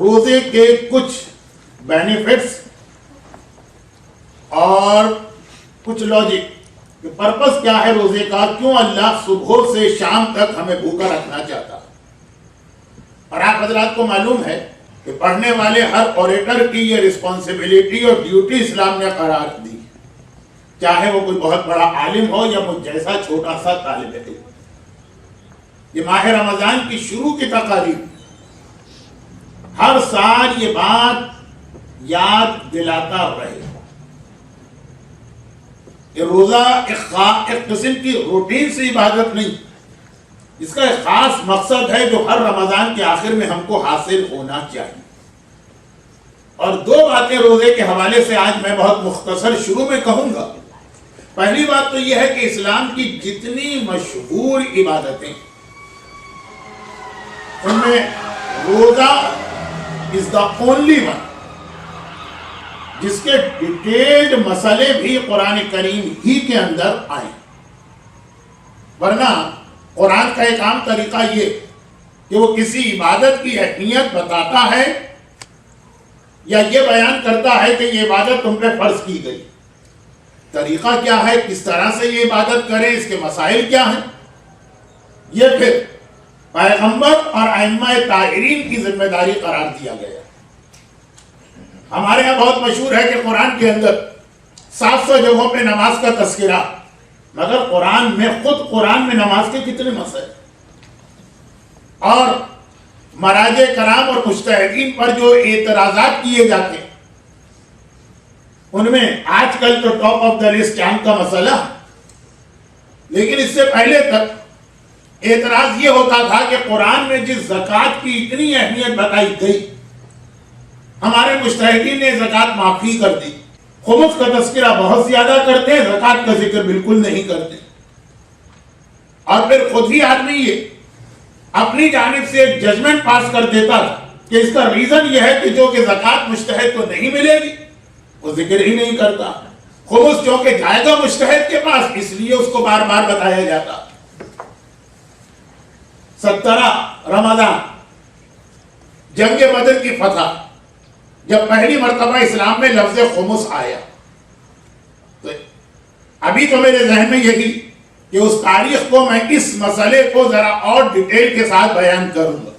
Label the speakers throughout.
Speaker 1: روزے کے کچھ بینیفٹس اور کچھ لاجک کہ پرپس کیا ہے روزے کا، کیوں اللہ صبح سے شام تک ہمیں بھوکا رکھنا چاہتا ہے۔ اور آپ حضرات کو معلوم ہے کہ پڑھنے والے ہر اوریٹر کی یہ رسپانسبلٹی اور ڈیوٹی اسلام نے قرار دی، چاہے وہ کوئی بہت بڑا عالم ہو یا مجھ جیسا چھوٹا سا طالب علم۔ یہ ماہ رمضان کی شروع کی تقاریب ہر سال یہ بات یاد دلاتا رہے۔ یہ روزہ ایک قسم کی روٹین سے عبادت نہیں، اس کا ایک خاص مقصد ہے جو ہر رمضان کے آخر میں ہم کو حاصل ہونا چاہیے۔ اور دو باتیں روزے کے حوالے سے آج میں بہت مختصر شروع میں کہوں گا۔ پہلی بات تو یہ ہے کہ اسلام کی جتنی مشہور عبادتیں ان میں روزہ is the only one جس کے ڈیٹیلڈ مسئلے بھی قرآن کریم ہی کے اندر آئے، ورنہ قرآن کا ایک عام طریقہ یہ کہ وہ کسی عبادت کی اہمیت بتاتا ہے یا یہ بیان کرتا ہے کہ یہ عبادت تم پہ فرض کی گئی، طریقہ کیا ہے، کس طرح سے یہ عبادت کریں، اس کے مسائل کیا ہیں، یہ پھر پیغمبر اور ائمہ طاہرین کی ذمہ داری قرار دیا گیا۔ ہمارے یہاں بہت مشہور ہے کہ قرآن کے اندر 700 جگہوں پہ نماز کا تذکرہ، مگر قرآن میں نماز کے کتنے مسائل اور مراجع کرام اور مجتہدین پر جو اعتراضات کیے جاتے ہیں ان میں آج کل تو ٹاپ آف دا لسٹ چاند کا مسئلہ، لیکن اس سے پہلے تک اعتراض یہ ہوتا تھا کہ قرآن میں جس زکوٰۃ کی اتنی اہمیت بتائی گئی، ہمارے مجتہدین نے زکوٰۃ معافی کر دی، خمس کا تذکرہ بہت زیادہ کرتے ہیں، زکوٰۃ کا ذکر بالکل نہیں کرتے، اور پھر خود ہی آدمی یہ اپنی جانب سے ایک ججمنٹ پاس کر دیتا تھا کہ اس کا ریزن یہ ہے کہ جو کہ زکوٰۃ مجتہد کو نہیں ملے گی وہ ذکر ہی نہیں کرتا، خمس جو کہ جائے گا مجتہد کے پاس اس لیے اس کو بار بار بتایا جاتا۔ 17 رمضان جنگ بدر کی فتح جب پہلی مرتبہ اسلام میں لفظ خمس آیا تو ابھی تو میرے ذہن میں یہی کہ اس تاریخ کو میں اس مسئلے کو ذرا اور ڈیٹیل کے ساتھ بیان کروں گا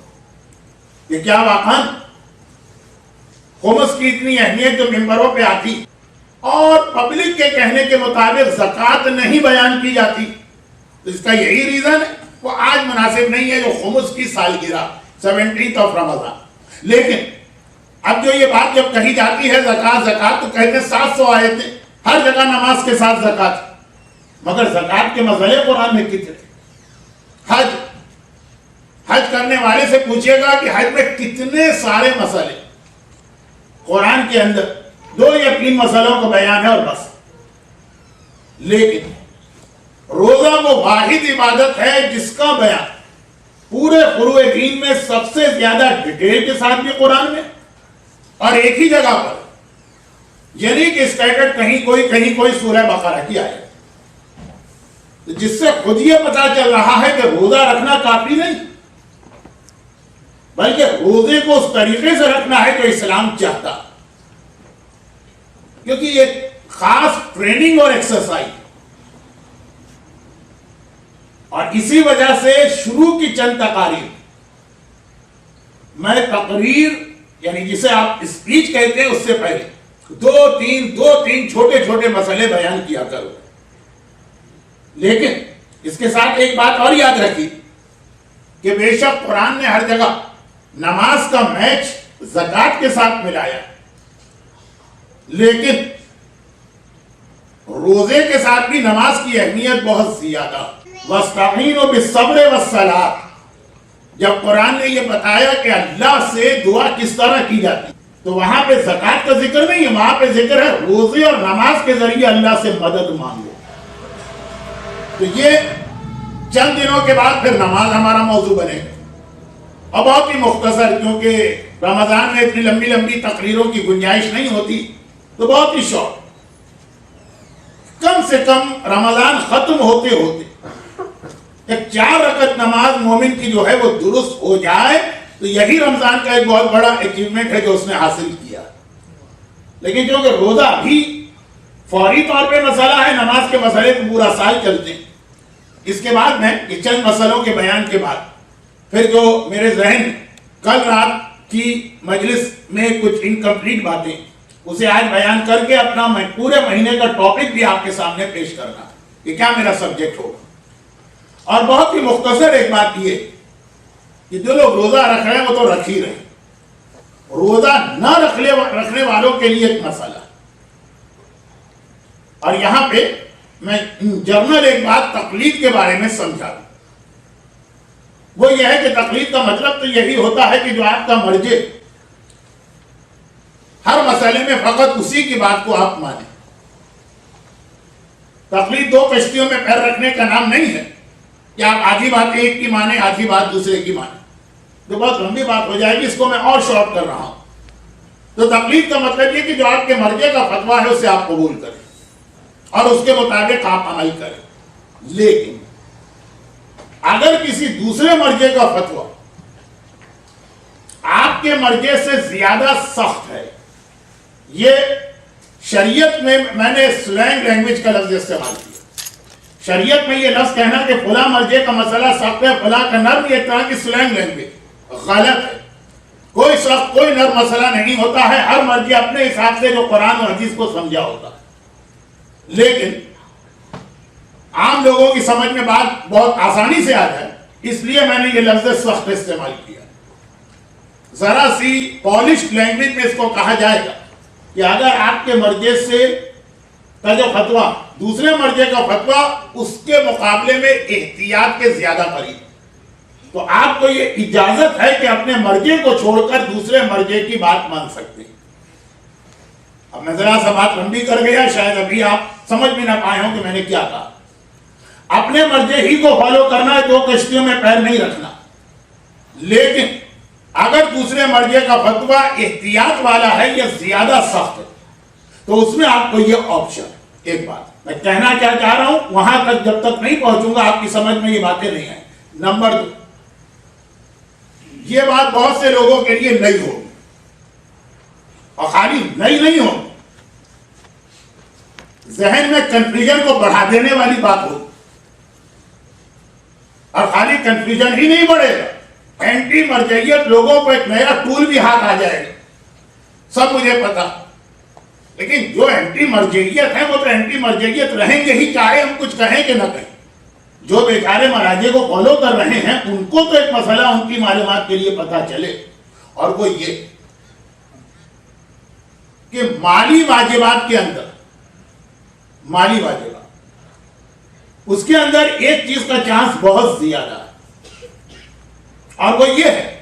Speaker 1: کہ کیا واقعا خمس کی اتنی اہمیت جو ممبروں پہ آتی اور پبلک کے کہنے کے مطابق زکوٰۃ نہیں بیان کی جاتی، تو اس کا یہی ریزن ہے، وہ آج مناسب نہیں ہے جو خمس کی سالگرہ 17 رمضان۔ لیکن اب جو یہ بات جب کہی جاتی ہے زکوٰۃ تو کہتے ہیں 700 آیتیں، ہر جگہ نماز کے ساتھ زکوٰۃ، مگر زکوٰۃ کے مسئلے قرآن میں کتنے؟ حج کرنے والے سے پوچھے گا کہ حج میں کتنے سارے مسئلے، قرآن کے اندر 2 یا 3 مسئلوں کا بیان ہے اور بس۔ لیکن روزہ وہ واحد عبادت ہے جس کا بیان پورے فروع دین میں سب سے زیادہ ڈیٹیل کے ساتھ بھی قرآن میں اور ایک ہی جگہ پر، یعنی کہ اسکیٹرڈ کہیں کوئی سورہ بقرہ کی آیت، جس سے خود یہ پتا چل رہا ہے کہ روزہ رکھنا کافی نہیں، بلکہ روزے کو اس طریقے سے رکھنا ہے جو اسلام چاہتا، کیونکہ یہ خاص ٹریننگ اور ایکسرسائز، اور اسی وجہ سے شروع کی چند تقاریر میں تقریر یعنی جسے آپ اسپیچ کہتے ہیں اس سے پہلے 2-3 چھوٹے چھوٹے مسئلے بیان کیا کرو۔ لیکن اس کے ساتھ ایک بات اور یاد رکھی کہ بے شک قرآن نے ہر جگہ نماز کا میچ زکوٰۃ کے ساتھ ملایا، لیکن روزے کے ساتھ بھی نماز کی اہمیت بہت زیادہ۔ وَاسْتَعِينُوا بِالصَّبْرِ وَالصَّلَاةِ، جب قرآن نے یہ بتایا کہ اللہ سے دعا کس طرح کی جاتی تو وہاں پہ زکوٰۃ کا ذکر نہیں ہے، وہاں پہ ذکر ہے روزے اور نماز کے ذریعے اللہ سے مدد مانگو۔ تو یہ چند دنوں کے بعد پھر نماز ہمارا موضوع بنے گا، اور بہت ہی مختصر، کیونکہ رمضان میں اتنی لمبی لمبی تقریروں کی گنجائش نہیں ہوتی، تو بہت ہی شارٹ، کم سے کم رمضان ختم ہوتے ہوتے ایک 4 رکعت نماز مومن کی جو ہے وہ درست ہو جائے، تو یہی رمضان کا ایک بہت بڑا اچیومنٹ ہے جو اس نے حاصل کیا. لیکن کیونکہ روزہ بھی فوری طور پہ مسئلہ ہے، نماز کے مسئلے تو پورا سال چلتے ہیں. اس کے بعد میں یہ چند مسئلوں کے بیان کے بعد پھر جو میرے ذہن کل رات کی مجلس میں کچھ انکمپلیٹ باتیں اسے آج بیان کر کے اپنا میں پورے مہینے کا ٹاپک بھی آپ کے سامنے پیش کرنا کہ کیا میرا سبجیکٹ ہوگا. اور بہت ہی مختصر ایک بات یہ کہ جو لوگ روزہ رکھ رہے ہیں وہ تو رکھ ہی رہے ہیں. روزہ نہ رکھنے والوں کے لیے ایک مسئلہ. اور یہاں پہ میں جرنل ایک بات تقلید کے بارے میں سمجھا دوں. وہ یہ ہے کہ تقلید کا مطلب تو یہی ہوتا ہے کہ جو آپ کا مرجع ہر مسئلے میں فقط اسی کی بات کو آپ مانیں. تقلید دو کشتیوں میں پیر رکھنے کا نام نہیں ہے کہ آپ آدھی بات ایک کی مانیں آدھی بات دوسرے کی مانیں. جو بہت لمبی بات ہو جائے گی، اس کو میں اور شارٹ کر رہا ہوں. تو تقلید کا مطلب یہ کہ جو آپ کے مرجع کا فتویٰ ہے اسے آپ قبول کریں اور اس کے مطابق آپ عمل کریں. لیکن اگر کسی دوسرے مرجع کا فتویٰ آپ کے مرجع سے زیادہ سخت ہے، یہ شریعت میں نے سلینگ لینگویج کا لفظ استعمال کیا. شریعت میں یہ لفظ کہنا کہ فلاں مرجع کا مسئلہ سخت ہے فلاں کا نرم، یہ طرح کی سلینگ لینگویج غلط ہے. کوئی سخت کوئی نرم مسئلہ نہیں ہوتا ہے. ہر مرجع اپنے حساب سے جو قرآن و حدیث کو سمجھا ہوتا ہے. لیکن عام لوگوں کی سمجھ میں بات بہت آسانی سے آ جائے اس لیے میں نے یہ لفظ سخت استعمال کیا. ذرا سی پالشڈ لینگویج میں اس کو کہا جائے گا کہ اگر آپ کے مرجع سے کا جو فتویٰ دوسرے مرجع کا فتویٰ اس کے مقابلے میں احتیاط کے زیادہ قریب، تو آپ کو یہ اجازت ہے کہ اپنے مرجع کو چھوڑ کر دوسرے مرجع کی بات مان سکتے ہیں. اب میں ذرا سا بات لمبی کر گیا، شاید ابھی آپ سمجھ بھی نہ پائے ہوں کہ میں نے کیا کہا. اپنے مرجع ہی کو فالو کرنا ہے، دو کشتیوں میں پیر نہیں رکھنا. لیکن اگر دوسرے مرجع کا فتویٰ احتیاط والا ہے یا زیادہ سخت ہے تو اس میں آپ کو یہ آپشن. ایک بات میں کہنا کیا چاہ رہا ہوں، وہاں تک جب تک نہیں پہنچوں گا آپ کی سمجھ میں یہ باتیں نہیں آئیں. نمبر 2، یہ بات بہت سے لوگوں کے لیے نئی ہوگی، اور خالی نئی نہیں ہوگی، ذہن میں کنفیوژن کو بڑھا دینے والی بات ہوگی. اور خالی کنفیوژن ہی نہیں بڑھے گا، اینٹی مرجعیت لوگوں کو ایک نیا ٹول بھی ہاتھ آ جائے گا. سب مجھے پتا، لیکن جو اینٹی مرجعیت ہیں وہ تو اینٹی مرجعیت رہیں گے ہی، چاہے ہم کچھ کہیں کہ نہ کہیں. جو بیچارے مراجع کو فالو کر رہے ہیں ان کو تو ایک مسئلہ ان کی معلومات کے لیے پتا چلے، اور وہ یہ کہ مالی واجبات کے اندر مالی واجبات اس کے اندر ایک چیز کا چانس بہت زیادہ ہے، اور وہ یہ ہے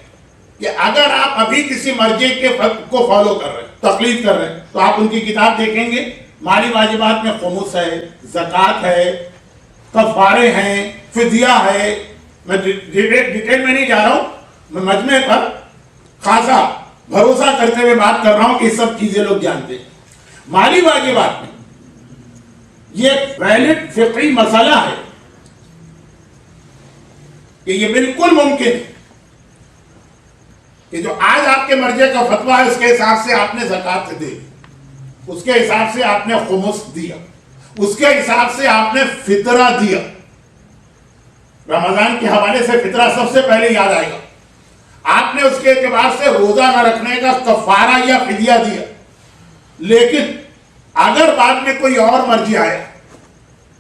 Speaker 1: کہ اگر آپ ابھی کسی مرجع کے کو فالو کر رہے ہیں، تقلید کر رہے ہیں، تو آپ ان کی کتاب دیکھیں گے، مالی واجبات میں خمس ہے، زکوٰۃ ہے، کفارے ہیں، فدیہ ہے. میں ڈیٹیل میں نہیں جا رہا ہوں، میں مجمع پر خاصا بھروسہ کرتے ہوئے بات کر رہا ہوں کہ سب چیزیں لوگ جانتے ہیں. مالی واجبات میں یہ ایک ویلڈ فقہی مسئلہ ہے کہ یہ بالکل ممکن ہے کہ جو آج آپ کے مرجع کا فتویٰ ہے اس کے حساب سے آپ نے زکوٰۃ دی، اس کے حساب سے آپ نے خمس دیا، اس کے حساب سے آپ نے فطرہ دیا. رمضان کے حوالے سے فطرہ سب سے پہلے یاد آئے گا. آپ نے اس کے اعتبار سے روزہ نہ رکھنے کا کفارہ یا فدیہ دیا. لیکن اگر بعد میں کوئی اور مرجع آیا،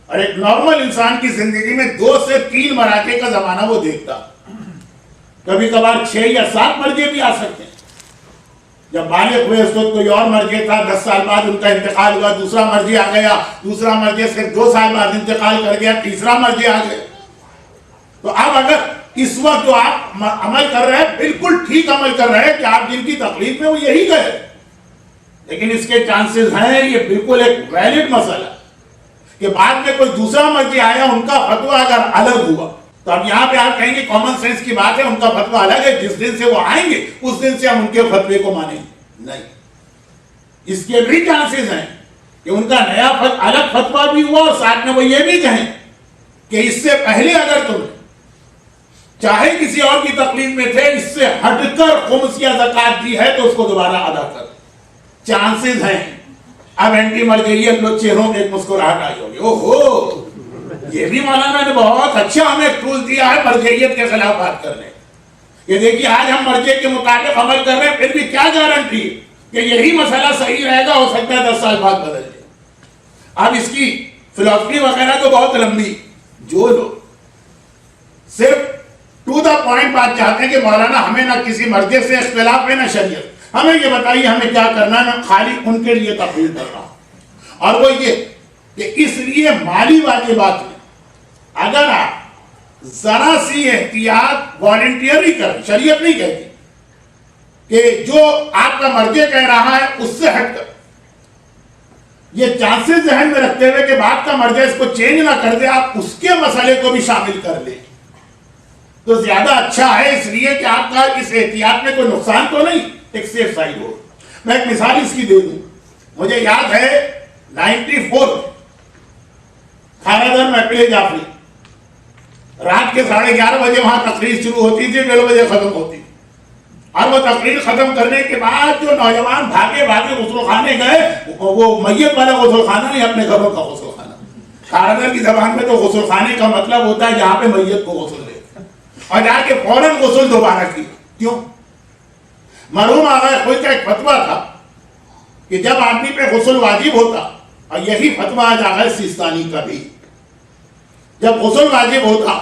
Speaker 1: اور ایک نارمل انسان کی زندگی میں 2 سے 3 مراجع کا زمانہ وہ دیکھتا، کبھی کبھار 6 یا 7 مرجع بھی آ سکتے ہیں. جب بالغ ہوئے اس وقت کوئی اور مرجع تھا، 10 سال بعد ان کا انتقال ہوا، دوسرا مرجع آ گیا، دوسرا مرجع صرف 2 سال بعد انتقال کر گیا، تیسرا مرجع آ گیا. تو اب اگر اس وقت جو آپ عمل کر رہے ہیں بالکل ٹھیک عمل کر رہے ہیں کہ آپ جن کی تقلید میں وہ یہی گئے، لیکن اس کے چانسز ہیں، یہ بالکل ایک ویلڈ مسئلہ کہ بعد میں کوئی دوسرا مرجع آیا، ان کا فتویٰ اگر الگ ہوا تو اب یہاں پہ آپ کہیں گے کامن سینس کی بات ہے، ان کا فتویٰ الگ ہے، جس دن سے وہ آئیں گے اس دن سے ہم ان کے فتوے کو مانیں گے. نہیں، اس کے بھی چانسز ہیں کہ ان کا نیا الگ فتویٰ بھی ہوا، اور ساتھ میں وہ یہ بھی کہیں کہ اس سے پہلے اگر تم چاہے کسی اور کی تقلید میں تھے، اس سے ہٹ کر خمس یا زکات دی ہے تو اس کو دوبارہ ادا کر، چانسز ہیں۔ اب اینٹی مرجعیت لوگ چہروں میں ایک مسکراہٹ آئی ہوگی، اوہو یہ بھی مولانا نے بہت اچھا ہمیں ٹول دیا ہے مرجعیت کے خلاف بات کرنے۔ یہ دیکھیے آج ہم مرجع کے مطابق عمل کر رہے ہیں، پھر بھی کیا گارنٹی کہ یہی مسئلہ صحیح رہے گا، ہو سکتا ہے 10 سال بعد بدل جائے۔ اب اس کی فلسفی وغیرہ تو بہت لمبی، جو لوگ صرف ٹو دا پوائنٹ بات چاہتے ہیں کہ مولانا ہمیں نہ کسی مرجع سے اختلاف ہے نہ شریعت، ہمیں یہ بتائیے ہمیں کیا کرنا ہے، میں خالی ان کے لیے تقریر کر رہا ہوں۔ اور وہ یہ کہ اس لیے مالی واجبات میں اگر آپ ذرا سی احتیاط والنٹیئرلی کریں، شریعت نہیں کہتی کہ جو آپ کا مرجع کہہ رہا ہے اس سے ہٹ کر، یہ چانسز ذہن میں رکھتے ہوئے کہ بات کا مرجع اس کو چینج نہ کر دے، آپ اس کے مسئلے کو بھی شامل کر لیں تو زیادہ اچھا ہے، اس لیے کہ آپ کا اس احتیاط میں کوئی نقصان تو نہیں، ایک سیف سائڈ ہو۔ میں ایک مثال اس کی دے دوں، مجھے یاد ہے 94 خانہ محفل جعفری، رات کے 11:30 بجے وہاں تقریر شروع ہوتی تھی، 1:30 بجے ختم ہوتی، اور وہ تقریر ختم کرنے کے بعد جو نوجوان بھاگے غسل خانے گئے، وہ میت والا غسل خانہ نہیں، اپنے گھروں کا غسل خانہ۔ خانہ کی زبان میں تو غسل خانے کا مطلب ہوتا ہے جہاں پہ میت کو غسل دے، اور جا کے فوراً غسل دوبارہ کی۔ کیوں؟ مرحوم آغا خوئی کا ایک فتویٰ تھا کہ جب آدمی پہ غسل واجب ہوتا، اور یہی فتویٰ آج آغا سیستانی کا بھی، جب غسل واجب ہوتا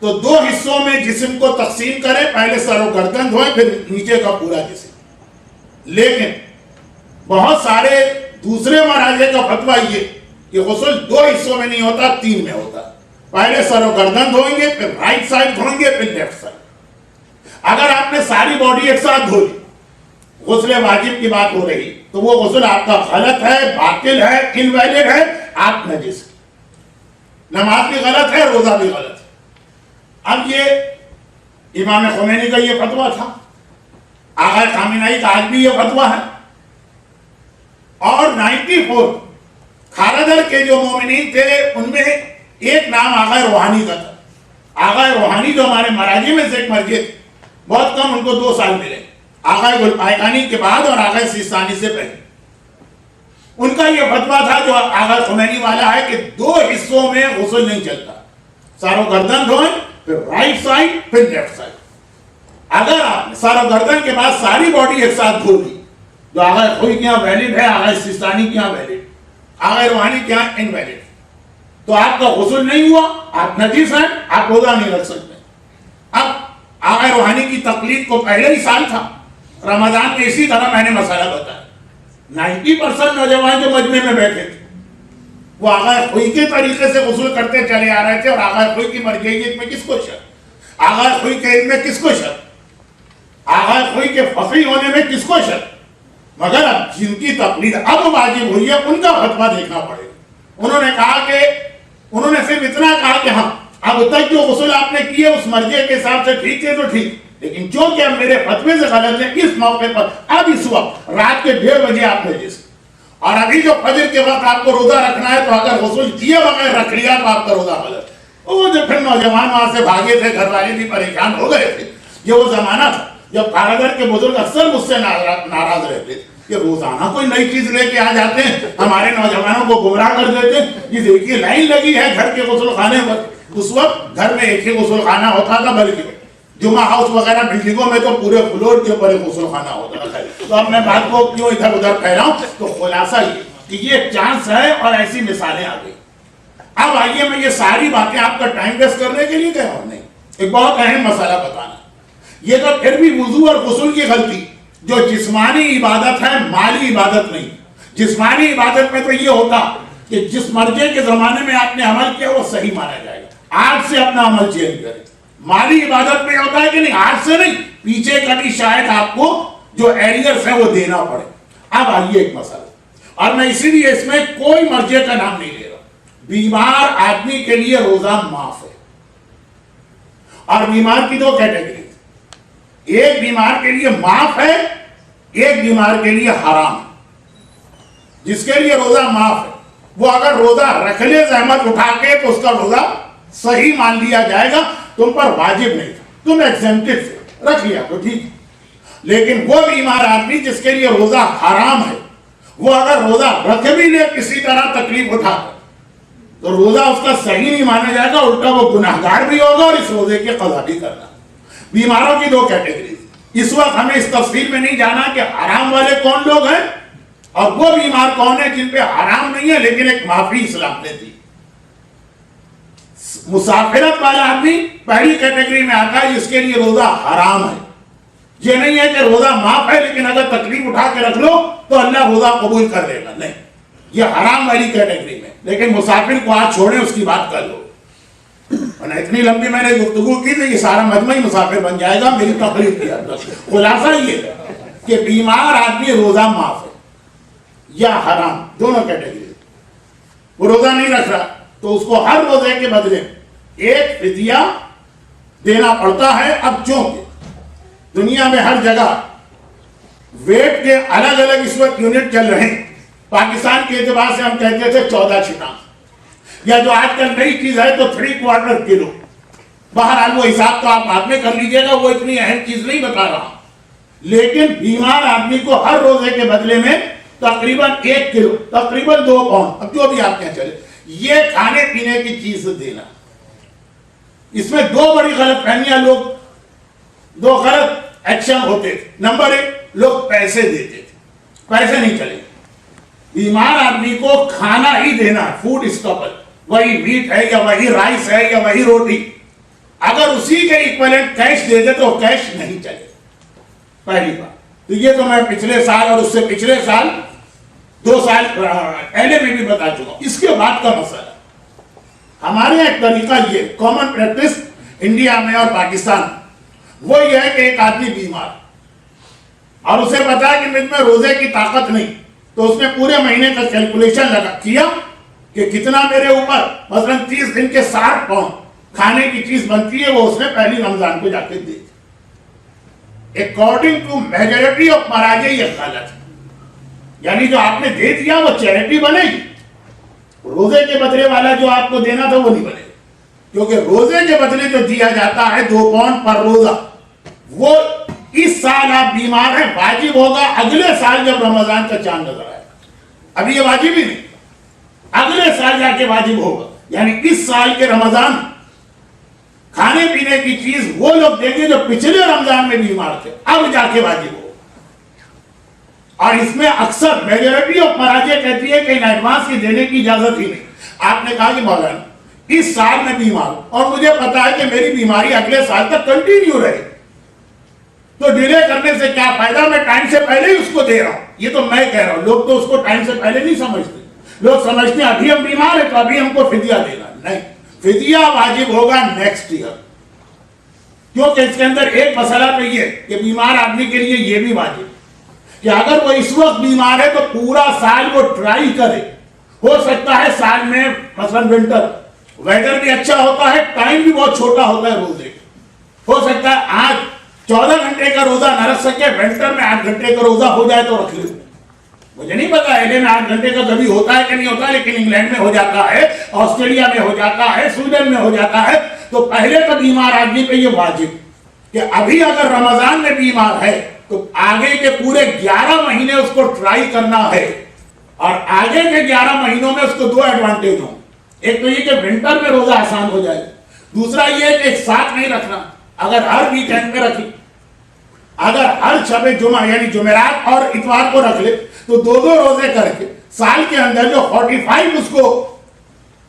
Speaker 1: تو 2 حصوں میں جسم کو تقسیم کرے، پہلے سر و گردن دھوئے پھر نیچے کا پورا جسم۔ لیکن بہت سارے دوسرے مراجع کا فتویٰ یہ کہ غسل 2 حصوں میں نہیں ہوتا، 3 میں ہوتا، پہلے سر و گردن دھوئیں گے، پھر رائٹ سائڈ دھوئیں گے، پھر لیفٹ سائڈ۔ اگر آپ نے ساری باڈی ایک ساتھ دھوئی، غسل واجب کی بات ہو رہی، تو وہ غسل آپ کا غلط ہے، باطل ہے، انویلڈ ہے، آپ نجس، نماز بھی غلط ہے، روزہ بھی غلط ہے۔ اب یہ امام خمینی کا یہ فتویٰ تھا، آغا خامنہئی کا آج بھی یہ فتویٰ ہے۔ اور 94 خاردر کے جو مومنین تھے ان میں ایک نام آغا روحانی کا تھا۔ آغا روحانی جو ہمارے مراجع میں سے ایک مرجع تھے، بہت کم، ان کو 2 سال ملے، آغا گلپائقانی کے بعد اور آغا سیستانی سے پہلے۔ ان کا یہ فتویٰ تھا جو آغا خمینی والا ہے کہ 2 حصوں میں غسل نہیں چلتا، سر و گردن دھوئیں، پھر رائٹ سائڈ پھر لیفٹ سائڈ۔ اگر آپ سر و گردن کے بعد ساری باڈی ایک ساتھ دھو لی، جو آغا خوئی کے یہاں ویلڈ ہے، آغا سیستانی کے یہاں ویلڈ، آغا روحانی کے یہاں انویلڈ، تو آپ کا غسل نہیں ہوا، آپ نجس ہیں، آپ روزہ نہیں رکھ سکتے۔ اب آغا روحانی کی تقلید کو پہلے ہی سال تھا، رمضان میں اسی طرح میں نے مسئلہ بتایا، 90% نوجوان جو مجمع میں بیٹھے تھے وہ آغا خوئی کے طریقے سے غسل کرتے چلے آ رہے تھے، اور آغا خوئی کی مرجعیت میں کس کو شک، آغا خوئی کے علم میں کس کو شک، آغا خوئی کے فقیہ ہونے میں کس کو شک، مگر اب جن کی تقلید اب واجب ہوئی ہے ان کا فتویٰ دیکھنا پڑے گا۔ انہوں نے کہا کہ انہوں نے صرف اتنا کہا کہ ہاں اب تک جو غسل آپ نے کیے اس مرجع کے حساب سے ٹھیک ہے تو ٹھیک، لیکن جو کہ اب میرے فتوے سے غلط ہے، اس موقع پر اب اس وقت رات کے 1:30 بجے آپ نے جس، اور ابھی جو فجر کے وقت آپ کو روزہ رکھنا ہے، تو اگر غسل کیے بغیر رکھ لیا تو آپ کا روزہ غلط ہے۔ وہ جو پھر نوجوان وہاں سے بھاگے تھے، گھر والے بھی پریشان ہو گئے تھے۔ یہ وہ زمانہ تھا جب کاراگر کے بزرگ اکثر مجھ سے ناراض رہتے تھے کہ روزانہ کوئی نئی چیز لے کے آ جاتے ہیں، ہمارے نوجوانوں کو گمراہ کر دیتے ہیں۔ یہ دیکھیے لائن لگی ہے گھر کے غسل خانے پر، اس وقت گھر میں ایک ہی غسل خانہ ہوتا تھا، بلکہ جمعہ ہاؤس وغیرہ بلڈنگوں میں تو پورے فلور کے اوپر ایک غسل خانہ ہوتا تھا۔ تو اب میں بات کو کیوں ادھر ادھر پھیلاؤں، تو خلاصہ یہ کہ یہ ایک چانس ہے اور ایسی مثالیں آ گئی۔ اب آئیے میں یہ ساری باتیں آپ کا ٹائم ویسٹ کرنے کے لیے کہہ رہا ہوں، نہیں، ایک بہت اہم مسئلہ بتانا۔ یہ تو پھر بھی وضو اور غسل کی غلطی جو جسمانی عبادت ہے، مالی عبادت نہیں۔ جسمانی عبادت میں تو یہ ہوتا کہ جس مرجع کے زمانے میں آپ نے عمل کیا وہ صحیح مانا جائے گا، آج سے اپنا عمل چینج کریں۔ مالی عبادت میں ہوتا ہے کہ نہیں، آج سے نہیں، پیچھے کبھی شاید آپ کو جو ایریئرز ہیں وہ دینا پڑے۔ اب آئیے ایک مسئلہ، اور میں اسی لیے اس میں کوئی مرجع کا نام نہیں لے رہا، بیمار آدمی کے لیے روزہ معاف ہے۔ اور بیمار کی 2 کیٹیگری، ایک بیمار کے لیے معاف ہے، ایک بیمار کے لیے حرام ہے۔ جس کے لیے روزہ معاف ہے وہ اگر روزہ رکھ لے زحمت اٹھا کے تو اس کا روزہ صحیح مان لیا جائے گا، تم پر واجب نہیں تھا، تم ایگزمپٹڈ سے رکھ لیا تو ٹھیک. لیکن وہ بیمار آدمی جس کے لیے روزہ حرام ہے، وہ اگر روزہ رکھ بھی لے کسی طرح تکلیف اٹھا کر، تو روزہ اس کا صحیح نہیں مانا جائے گا، الٹا وہ گناہگار بھی ہوگا اور اس روزے کی قضا بھی کرنا. بیماروں کی 2 کیٹیگریز. اس وقت ہمیں اس تفصیل میں نہیں جانا کہ حرام والے کون لوگ ہیں اور وہ بیمار کون ہیں جن پہ حرام نہیں ہے لیکن ایک معافی اسلام نے دی. مسافرت والا آدمی پہلی کیٹیگری میں آتا ہے جس کے لیے روزہ حرام ہے. یہ نہیں ہے کہ روزہ معاف ہے لیکن اگر تکلیف اٹھا کے رکھ لو تو اللہ روزہ قبول کر لے گا، نہیں، یہ حرام والی کیٹیگری میں. لیکن مسافر کو آج چھوڑیں، اس کی بات کر لو. اتنی لمبی میں نے گفتگو کی تو یہ سارا مجمع ہی مسافر بن جائے گا. میری تقریر کیا خلاصہ یہ ہے کہ بیمار آدمی روزہ معاف ہے یا حرام، دونوں کیٹیگری. وہ روزہ نہیں رکھ رہا تو اس کو ہر روزے کے بدلے ایک فدیہ دینا پڑتا ہے. اب چونکہ دنیا میں ہر جگہ ویٹ کے الگ الگ اس وقت یونٹ چل رہے ہیں، پاکستان کے اعتبار سے ہم کہتے تھے 14 چھٹا، یا جو آج کل نئی چیز ہے تو 3/4 کلو. بہرحال وہ حساب تو آپ بعد میں کر لیجئے گا، وہ اتنی اہم چیز نہیں بتا رہا. لیکن بیمار آدمی کو ہر روزے کے بدلے میں تقریباً 1 کلو، تقریباً 2 پاؤنڈ، اب جو بھی آپ کہیں چلے، یہ کھانے پینے کی چیز دینا. اس میں 2 بڑی غلط فہمیاں، لوگ 2 غلط ایکشن ہوتے تھے. نمبر 1، لوگ پیسے دیتے تھے. پیسے نہیں چلے. بیمار آدمی کو کھانا ہی دینا، فوڈ اسٹاپل، وہی میٹ ہے یا وہی رائس ہے یا وہی روٹی. اگر اسی کے ایکویلنٹ کیش دے دے تو کیش نہیں چلے. پہلی بات تو یہ تو میں پچھلے سال اور اس سے پچھلے سال 2 سال پہلے میں بھی بتا چکا ہوں. اس کے بعد کا مسئلہ ہمارے ایک طریقہ یہ کامن پریکٹس انڈیا میں اور پاکستان، وہ یہ ہے کہ ایک آدمی بیمار اور اسے پتا ہے کہ مجھ میں روزے کی طاقت نہیں، تو اس نے پورے مہینے کا کیلکولیشن کیا کہ کتنا میرے اوپر مثلا 30 دن کے 60 پاؤنڈ کھانے کی چیز بنتی ہے، وہ اس نے پہلی رمضان کو جا کے دے. اکارڈنگ ٹو میجورٹی آف مراجع یہ غلط ہے. یعنی جو آپ نے دے دیا وہ چیریٹی بنے گی، روزے کے بدلے والا جو آپ کو دینا تھا وہ نہیں بنے گا. کیونکہ روزے کے بدلے جو دیا جاتا ہے 2 پاؤنڈ پر روزہ، وہ اس سال آپ بیمار ہیں واجب ہوگا اگلے سال جب رمضان کا چاند نظر آئے گا. ابھی یہ واجب ہی نہیں، اگلے سال جا کے واجب ہوگا. یعنی اس سال کے رمضان کھانے پینے کی چیز وہ لوگ دیں گے جو پچھلے رمضان میں بیمار تھے، اب جا کے واجب ہوگا. اور اس میں اکثر میجورٹی آف مراجع کہتی ہے کہ ان ایڈوانس کی دینے کی اجازت ہی نہیں. آپ نے کہا کہ مولانا اس سال میں بیمار ہوں اور مجھے پتا ہے کہ میری بیماری اگلے سال تک کنٹینیو رہے، تو ڈیلے کرنے سے کیا فائدہ، میں ٹائم سے پہلے ہی اس کو دے رہا ہوں. یہ تو میں کہہ رہا ہوں، لوگ تو اس کو ٹائم سے پہلے نہیں سمجھتے. لوگ سمجھتے ہیں ابھی ہم بیمار ہیں تو ابھی ہم کو فدیہ دینا. نہیں، فدیہ واجب ہوگا نیکسٹ ایئر. کیونکہ اس کے اندر ایک مسئلہ تو یہ کہ بیمار آدمی کے لیے یہ بھی واجب کہ اگر وہ اس وقت بیمار ہے تو پورا سال وہ ٹرائی کرے. ہو سکتا ہے سال میں مثلا ونٹر ویدر بھی اچھا ہوتا ہے، ٹائم بھی بہت چھوٹا ہوتا ہے روزے. ہو سکتا ہے آج 14 گھنٹے کا روزہ نہ رکھ سکے، ونٹر میں 8 گھنٹے کا روزہ ہو جائے تو رکھ لے. مجھے نہیں پتا ایلے میں 8 گھنٹے کا کبھی ہوتا ہے کہ نہیں ہوتا، لیکن انگلینڈ میں ہو جاتا ہے، آسٹریلیا میں ہو جاتا ہے، سویڈن میں ہو جاتا ہے. تو پہلے تو بیمار آدمی پہ یہ واجب کہ ابھی اگر رمضان میں بیمار ہے تو آگے کے پورے 11 مہینے اس کو ٹرائی کرنا ہے. اور آگے کے 11 مہینوں میں اس کو 2 ایڈوانٹیج ہوں. ایک تو یہ کہ ونٹر میں روزہ آسان ہو جائے، دوسرا یہ کہ ایک ساتھ نہیں رکھنا. اگر ہر ویکینڈ میں رکھی، اگر ہر شب جمعہ یعنی جمعرات اور اتوار کو رکھ لے تو 2 روزے کر کے سال کے اندر جو 45 اس کو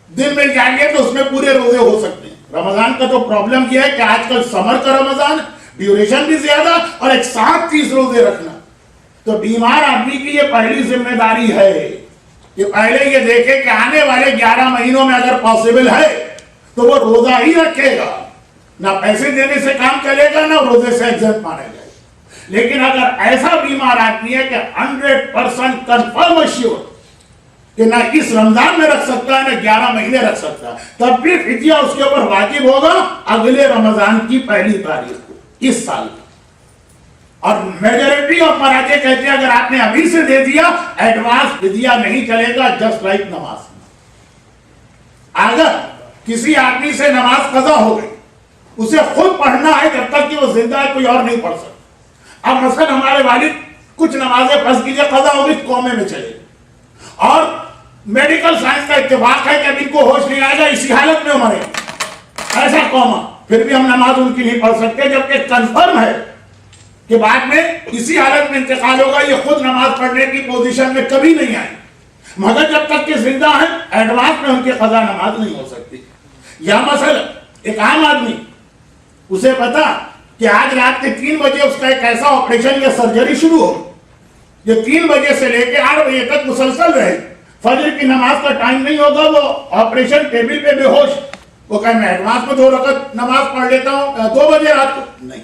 Speaker 1: دن مل جائیں گے تو اس میں پورے روزے ہو سکتے ہیں. رمضان کا تو پرابلم یہ ہے کہ آج کل سمر کا رمضان، ڈیوریشن بھی زیادہ اور ایک ساتھ 30 روزے رکھنا. تو بیمار آدمی کی یہ پہلی ذمہ داری ہے کہ پہلے یہ دیکھے کہ آنے والے 11 مہینوں میں اگر پاسبل ہے تو وہ روزہ ہی رکھے گا. نہ پیسے دینے سے کام چلے گا، نہ روزے سے ایگزمپٹ مانے گا. لیکن اگر ایسا بیمار آدمی ہے کہ 100% کنفرم ایشور کہ نہ اس رمضان میں رکھ سکتا ہے نہ 11 مہینے رکھ سکتا ہے، تب بھی فدیہ اس کے اوپر واجب ہوگا اگلے رمضان کی پہلی تاریخ کو اس سال کی. اور میجورٹی آف مراجع کہتے ہیں اگر آپ نے ابھی سے دے دیا ایڈوانس فدیہ نہیں چلے گا، جسٹ لائک نماز. اگر کسی آدمی سے نماز قضا ہو گئی، اسے خود پڑھنا ہے، جب تک کہ وہ زندہ ہے کوئی اور نہیں پڑھ سکتا۔ اب مثلا ہمارے والد کچھ نمازیں فرض کیجیے قضا ہوگی کومے میں چلے گئے، اور میڈیکل سائنس کا اتفاق ہے کہ اب ان کو ہوش نہیں آئے گا، اسی حالت میں مرے، ایسا کوما، پھر بھی ہم نماز ان کی نہیں پڑھ سکتے، جبکہ کنفرم ہے کہ بعد میں اسی حالت میں انتقال ہوگا، یہ خود نماز پڑھنے کی پوزیشن میں کبھی نہیں آئی، مگر جب تک کہ زندہ ہیں ایڈوانس میں ان کی قضا نماز نہیں ہو سکتی۔ یا مثلا ایک عام آدمی، اسے پتا کہ آج رات کے 3 بجے اس کا ایک ایسا آپریشن یا سرجری شروع ہو، جو 3 بجے سے لے کے 8 بجے تک مسلسل رہے، فجر کی نماز کا ٹائم نہیں ہوگا، وہ آپریشن ٹیبل پہ بے ہوش، وہ کہے میں ایڈوانس میں 2 رکعت نماز پڑھ لیتا ہوں 2 بجے رات کو، نہیں،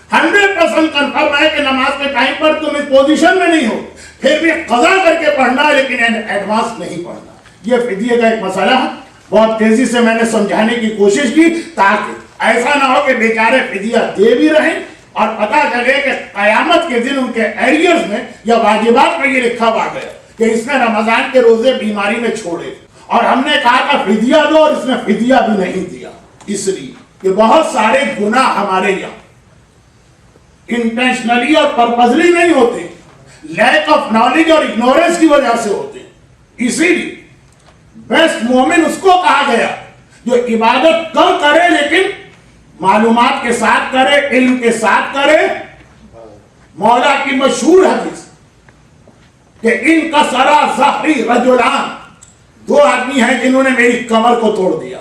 Speaker 1: 100% کنفرم ہے کہ نماز کے ٹائم پر تم اس پوزیشن میں نہیں ہو، پھر بھی قضا کر کے پڑھنا ہے، لیکن ایڈوانس نہیں پڑھنا۔ یہ فدیے کا ایک مسئلہ ہے، بہت تیزی سے میں نے سمجھانے کی کوشش کی تاکہ ایسا نہ ہو کہ بیچارے فدیہ دے بھی رہیں اور پتہ چلے کہ قیامت کے دن ان کے ایریئرز میں یا واجبات میں یہ لکھا ہوا گیا کہ اس نے رمضان کے روزے بیماری میں چھوڑے، اور ہم نے کہا تھا فدیہ دو، اور اس نے فدیہ بھی نہیں دیا، اس لیے کہ بہت سارے گناہ ہمارے یہاں انٹینشنلی اور پرپزلی نہیں ہوتے، لیک آف نالج اور اگنورنس کی وجہ سے ہوتے، اسی لیے بیسٹ مومن اس کو کہا گیا جو عبادت کم کرے لیکن معلومات کے ساتھ کرے، علم کے ساتھ کرے۔ مولا کی مشہور حدیث کہ ان کا سرا ظہری رجلان، 2 آدمی ہیں جنہوں نے میری کمر کو توڑ دیا،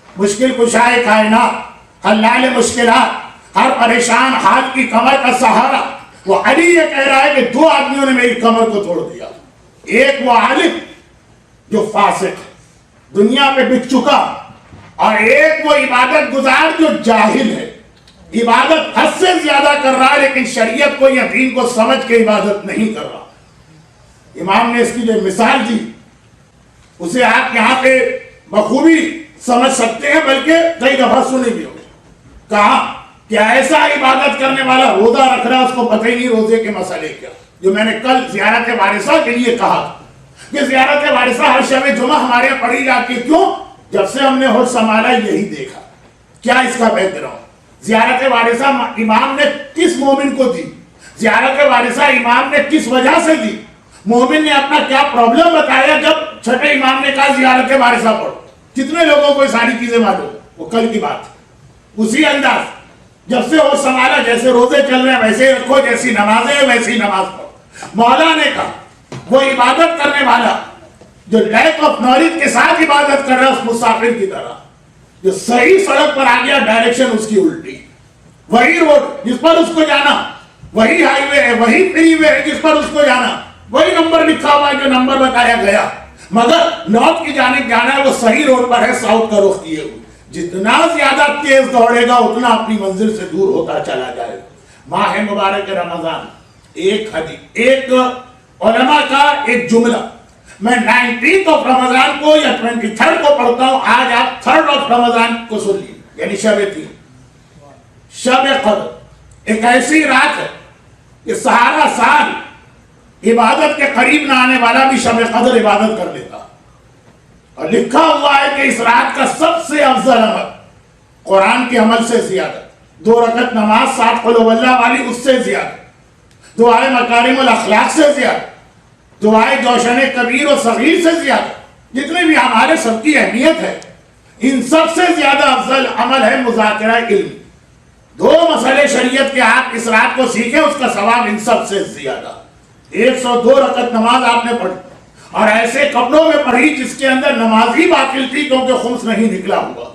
Speaker 1: مشکل کشائے کائنات، حلال مشکلات، ہر پریشان حال کی کمر کا سہارا، وہ علی یہ کہہ رہا ہے کہ 2 آدمیوں نے میری کمر کو توڑ دیا، ایک وہ عالم جو فاسق دنیا پہ بک چکا، اور ایک وہ عبادت گزار جو جاہل ہے، عبادت حد سے زیادہ کر رہا ہے لیکن شریعت کو یا دین کو سمجھ کے عبادت نہیں کر رہا۔ امام نے اس کی جو مثال دی اسے آپ یہاں پہ بخوبی سمجھ سکتے ہیں، بلکہ کئی دفعہ سنی بھی ہوگی۔ کہا کہ ایسا عبادت کرنے والا روزہ رکھ رہا، اس کو پتہ ہی نہیں روزے کے مسئلے کیا، جو میں نے کل زیارت وارثہ کے لیے کہا کہ زیارت وارثہ ہر شب جمعہ ہمارے یہاں پڑھی جاتی ہے، کیوں؟ جب سے ہم نے ہوش سنبھالا یہی دیکھا۔ کیا اس کا بیک گراؤنڈ؟ زیارت وارثہ امام نے کس مومن کو دی؟ زیارت وارثہ امام نے کس وجہ سے دی؟ مومن نے اپنا کیا پرابلم بتایا جب چھٹے امام نے کہا زیارت وارثہ پڑھو؟ کتنے لوگوں کو یہ ساری چیزیں معلوم؟ وہ کل کی بات۔ اسی انداز جب سے ہوش سنبھالا، جیسے روزے چل رہے ہیں ویسے رکھو، جیسی نمازیں ہیں ویسی نماز پڑھو۔ مولا نے کہا وہ عبادت کرنے والا جو لیک آف نالج کے ساتھ عبادت کر رہا ہے، اس مسافر کی طرح جو صحیح سڑک پر آ گیا، ڈائریکشن اس کی الٹی، وہی روڈ جس پر اس کو جانا، وہی ہائی وے ہے، وہی فری وے ہے جس پر اس کو جانا، وہی نمبر لکھا ہوا ہے جو نمبر بتایا گیا، مگر نارتھ کی جانب جانا ہے، وہ صحیح روڈ پر ہے، ساؤتھ کا رخ کیے ہوئے۔ جتنا زیادہ تیز دوڑے گا اتنا اپنی منزل سے دور ہوتا چلا جائے گا۔ ماہ مبارک رمضان، ایک حدیث، ایک علماء کا ایک جملہ، میں 19 رمضان کو یا 23 کو پڑھتا ہوں، آج آپ 3 رمضان کو سن لیجیے، یعنی شب 3، شب قدر ایک ایسی رات ہے کہ سارا سال عبادت کے قریب نہ آنے والا بھی شب قدر عبادت کر لیتا، اور لکھا ہوا ہے کہ اس رات کا سب سے افضل عمل قرآن کے عمل سے زیادہ، 2 رکعت نماز 7 قل واللہ والی اس سے زیادہ، دعائے مکارم الاخلاق سے زیادہ، دعائے جوشن کبیر و صغیر سے زیادہ، جتنے بھی ہمارے سب کی اہمیت ہے، ان سب سے زیادہ افضل عمل ہے مذاکرہ علم۔ 2 مسئلے شریعت کے آپ اس رات کو سیکھیں، اس کا ثواب ان سب سے زیادہ۔ 102 رکعت نماز آپ نے پڑھی، اور ایسے کپڑوں میں پڑھی جس کے اندر نماز ہی باطل تھی کیونکہ خمس نہیں نکلا ہوا،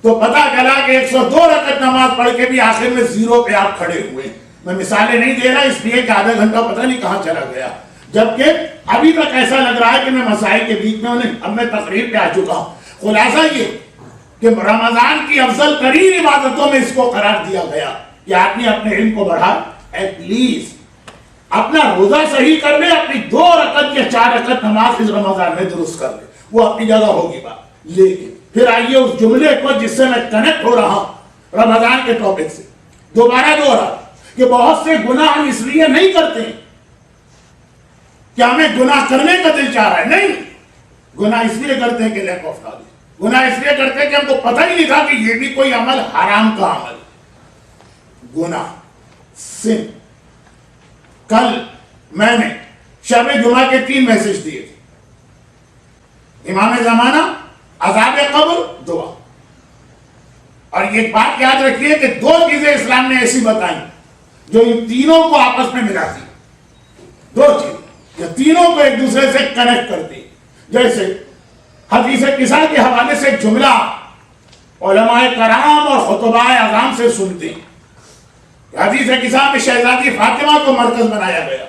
Speaker 1: تو پتہ چلا کہ 102 رکعت نماز پڑھ کے بھی آخر میں 0 پہ آپ کھڑے ہوئے۔ میں مثالیں نہیں دے رہا اس لیے کہ آدھا گھنٹہ پتہ نہیں کہاں چلا گیا، جبکہ ابھی تک ایسا لگ رہا ہے کہ میں مسائل کے بیچ میں نہیں، اب میں تقریر پہ آ چکا ہوں۔ خلاصہ یہ کہ رمضان کی افضل ترین عبادتوں میں اس کو قرار دیا گیا کہ آدمی اپنے علم کو بڑھا، ایٹ لیسٹ اپنا روزہ صحیح کر لے، اپنی 2 رکعت یا 4 رکعت نماز اس رمضان میں درست کر لے، وہ اپنی جگہ ہوگی بات۔ لیکن پھر آئیے اس جملے کو جس سے میں کنیکٹ ہو رہا ہوں رمضان کے ٹاپک سے، دوبارہ دوہرا کہ بہت سے گناہ ہم اس لیے نہیں کرتے کہ ہمیں گناہ کرنے کا دل چاہ رہا ہے، نہیں، گناہ اس لیے کرتے ہیں کہ لیک آف نالج، گناہ اس لیے کرتے کہ ہم کو پتہ ہی نہیں تھا کہ یہ بھی کوئی عمل حرام کا عمل. گناہ سن. کل میں نے شب جمعہ کے 3 میسج دیے تھے. امام زمانہ، عذاب قبر، دعا. اور یہ بات یاد رکھیے کہ 2 چیزیں اسلام نے ایسی بتائیں جو ان تینوں کو آپس میں ملاتی. 2 چیزیں جو تینوں کو ایک دوسرے سے کنیکٹ کرتی. جیسے حدیث قصہ کے حوالے سے ایک جملہ علماء کرام اور خطباء اعظام سے سنتے ہیں. حدیث قصہ میں شہزادی فاطمہ کو مرکز بنایا گیا.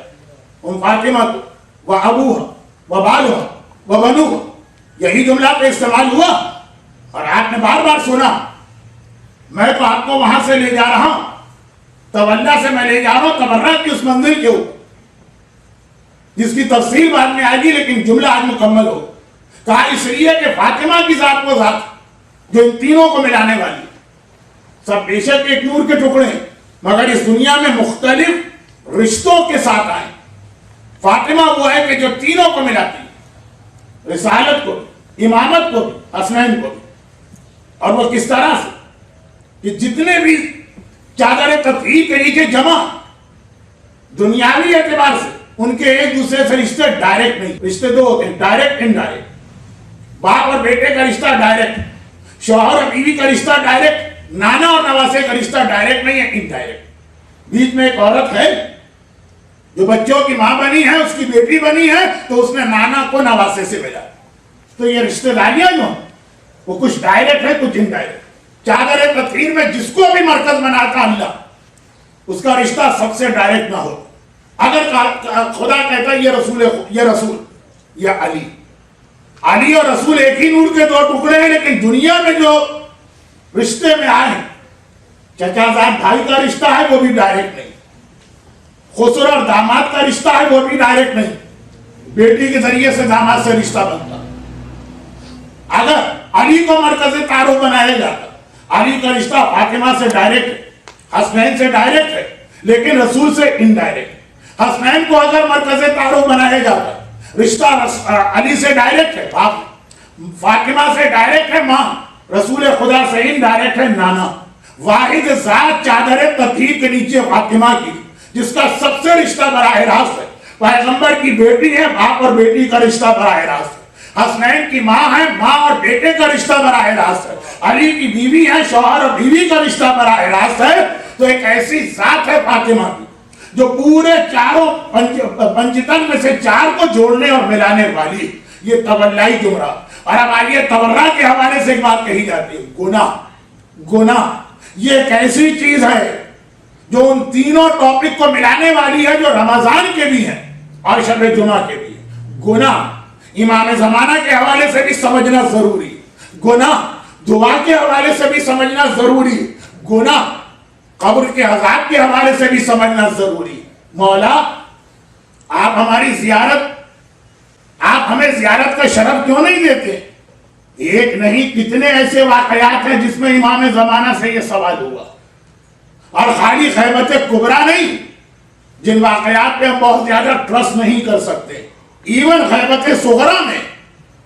Speaker 1: ان فاطمہ کو وہ ابوہا وہ بالوہا وہ بنوہا، یہی جملہ پہ استعمال ہوا. اور آپ نے بار بار سنا، میں تو آپ کو وہاں سے لے جا رہا ہوں، تولہ سے میں لے جا رہا ہوں تبرک کی اس منزل کے اوپر، جس کی تفصیل بعد میں آئے گی، لیکن جملہ آج مکمل ہو. کہا اس لیے کہ فاطمہ کی ذات وہ ذات جو ان تینوں کو ملانے والی. سب بے شک ایک نور کے ٹکڑے ہیں، مگر اس دنیا میں مختلف رشتوں کے ساتھ آئے. فاطمہ وہ ہے کہ جو تینوں کو ملاتی ہے، رسالت کو بھی، امامت کو بھی، حسنین کو بھی. اور وہ کس طرح سے کہ جتنے بھی چادر تطہیر کے نیچے جمع دنیاوی اعتبار سے ان کے ایک دوسرے سے رشتے ڈائریکٹ نہیں. رشتے 2 ہوتے ہیں، ڈائریکٹ انڈائریکٹ. باپ اور بیٹے کا رشتہ ڈائریکٹ، شوہر اور بیوی کا رشتہ ڈائریکٹ، نانا اور نواسے کا رشتہ ڈائریکٹ نہیں ہے، انڈائریکٹ. بیچ میں ایک عورت ہے جو بچوں کی ماں بنی ہے، اس کی بیٹی بنی ہے، تو اس نے نانا کو نواسے سے ملا. تو یہ رشتے داریاں جو ہیں وہ کچھ ڈائریکٹ ہے، کچھ انڈائریکٹ. چادر تطہیر میں جس کو بھی مرکز بناتا اللہ، اس کا رشتہ سب سے ڈائریکٹ نہ ہو. اگر خدا کہتا ہے یہ رسول یا علی اور رسول ایک ہی نور کے 2 ٹکڑے ہیں، لیکن دنیا میں جو رشتے میں آئے ہیں، چچا زاد بھائی کا رشتہ ہے وہ بھی ڈائریکٹ نہیں، خسر اور داماد کا رشتہ ہے وہ بھی ڈائریکٹ نہیں. بیٹی کے ذریعے سے داماد سے رشتہ بنتا. اگر علی کو مرکز تعارف بنایا جاتا، علی کا رشتہ فاطمہ سے ڈائریکٹ ہے، حسنین سے ڈائریکٹ ہے، لیکن رسول سے انڈائریکٹ. حسنین کو اگر مرکز تعارف بنایا جاتا، رشتہ علی سے ڈائریکٹ ہے، فاطمہ سے ڈائریکٹ ہے ماں، رسول خدا سے انڈائریکٹ ہے نانا. واحد ذات چادر تطہیر کے نیچے فاطمہ کی، جس کا سب سے رشتہ براہ راست ہے. پیغمبر کی بیٹی ہے، باپ اور بیٹی کا رشتہ براہ راست ہے. حسنین کی ماں ہے، ماں اور بیٹے کا رشتہ براہ راست ہے. علی کی بیوی ہے، شوہر اور بیوی کا رشتہ براہ راست ہے. تو ایک ایسی ذات ہے فاطمہ کی جو پورے چاروں پنجتن میں سے 4 کو جوڑنے اور ملانے والی. یہ تولائی جمرہ. اور اب آئیے تورا کے حوالے سے ایک بات کہی جاتی ہے، گناہ. یہ ایک ایسی چیز ہے جو ان تینوں ٹاپک کو ملانے والی ہے، جو رمضان کے بھی ہیں اور شب جمعہ کے بھی ہیں. گناہ امام زمانہ کے حوالے سے بھی سمجھنا ضروری، گناہ دعا کے حوالے سے بھی سمجھنا ضروری، گناہ قبر کے عذاب کے حوالے سے بھی سمجھنا ضروری. مولا آپ ہماری زیارت، آپ ہمیں زیارت کا شرف کیوں نہیں دیتے؟ ایک نہیں کتنے ایسے واقعات ہیں جس میں امام زمانہ سے یہ سوال ہوا. اور خالی خیبت کبریٰ نہیں، جن واقعات پہ ہم بہت زیادہ ٹرسٹ نہیں کر سکتے، ایون خیبت صغریٰ میں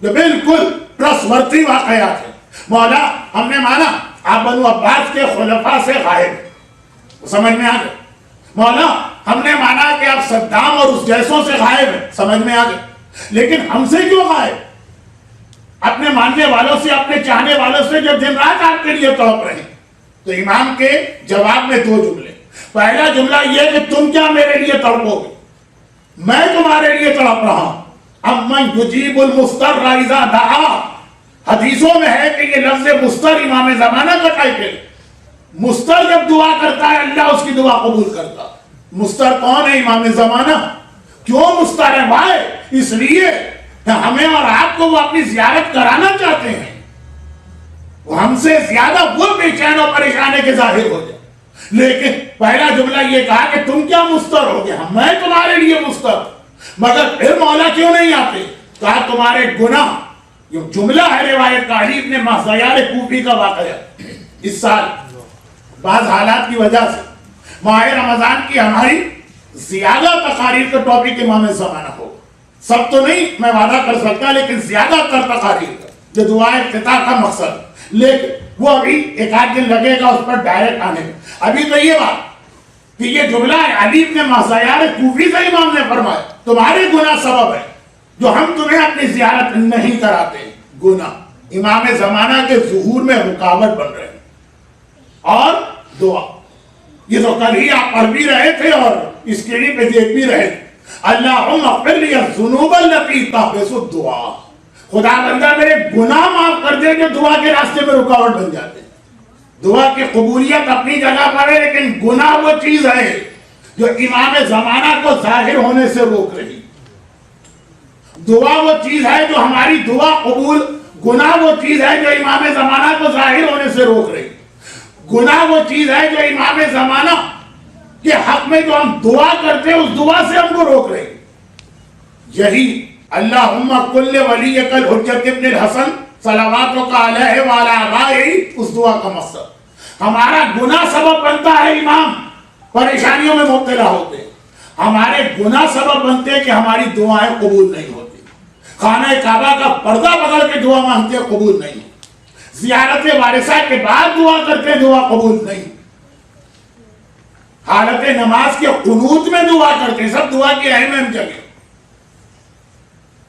Speaker 1: جو بالکل ٹرسٹ ورتھی واقعات ہیں. مولا ہم نے مانا آپ بنو عباس کے خلفاء سے غائب، سمجھ میں آ گئے. مولا ہم نے مانا کہ آپ صدام اور اس جیسوں سے غائب ہیں، سمجھ میں آ گئے. لیکن ہم سے کیوں غائب؟ اپنے ماننے والوں سے، اپنے چاہنے والوں سے جو دن رات آپ کے لیے تڑپ رہے ہیں. تو امام کے جواب میں 2 جملے. پہلا جملہ یہ کہ تم کیا میرے لیے تڑپو گے، میں تمہارے لیے تڑپ رہا ہوں. امن یجیب المضطر اذا دعا، حدیثوں میں ہے کہ یہ لفظ مضطر امام زمانہ کا ٹائپ ہے. مضطر جب دعا کرتا ہے اللہ اس کی دعا قبول کرتا. مضطر کون ہے؟ امام زمانہ. کیوں مضطر ہے؟ وائے اس لیے ہمیں اور آپ کو وہ اپنی زیارت کرانا چاہتے ہیں. وہ ہم سے زیادہ وہ بے چین اور پریشان ہے کہ ظاہر ہو جائے. لیکن پہلا جملہ یہ کہا کہ تم کیا مضطر ہو گیا، میں تمہارے لیے مضطر. مگر پھر مولا کیوں نہیں آتے؟ کہا تمہارے گناہ. یہ جملہ ہے روایت کا، علی ابن مہزیار کوفی کا واقعہ. اس سال بعض حالات کی وجہ سے ماہ رمضان کی ہماری زیادہ تقاریر کا ٹاپک امام زمانہ ہو. سب تو نہیں میں وعدہ کر سکتا، لیکن زیادہ تر تقاریر کا جو دعا افتتاح کا مقصد، لیکن وہ ابھی ایک آدھ دن لگے گا اس پر ڈائریکٹ آنے میں. ابھی تو یہ بات کہ یہ جملہ علی بن مہزیار کوفی سے امام نے فرمایا تمہارے گناہ سبب ہے جو ہم تمہیں اپنی زیارت نہیں کراتے. گناہ امام زمانہ کے ظہور میں رکاوٹ بن رہے ہیں. اور دعا، یہ تو کل ہی آپ پڑھ بھی رہے تھے اور اسکرین پہ دیکھ بھی رہے تھے، اللہم اغفر لی الذنوب التی تحبس الدعاء. خدا بندہ میرے گناہ معاف کر دے جو دعا کے راستے میں رکاوٹ بن جاتے ہیں. دعا کی قبولیت اپنی جگہ پر ہے، لیکن گناہ وہ چیز ہے جو امام زمانہ کو ظاہر ہونے سے روک رہی. دعا وہ چیز ہے جو ہماری دعا قبول، گناہ وہ چیز ہے جو امام زمانہ کو ظاہر ہونے سے روک رہی. گناہ وہ چیز ہے جو امام زمانہ کے حق میں جو ہم دعا کرتے ہیں اس دعا سے ہم کو روک رہی. یہی اللہم کل ولیک الحجت ابن الحسن صلواتک علیہ وعلی آبائہ اس دعا کا مقصد. ہمارا گناہ سبب بنتا ہے امام پریشانیوں میں مبتلا ہوتے ہیں، ہمارے گناہ سبب بنتے ہیں کہ ہماری دعائیں قبول نہیں ہوتی. خانہ کعبہ کا پردہ پکڑ کے دعا مانگتے ہیں، قبول نہیں. زیارت وارثہ کے بعد دعا کرتے ہیں، دعا قبول نہیں. حالت نماز کے قنوت میں دعا کرتے ہیں، سب دعا کی اہم جگہ.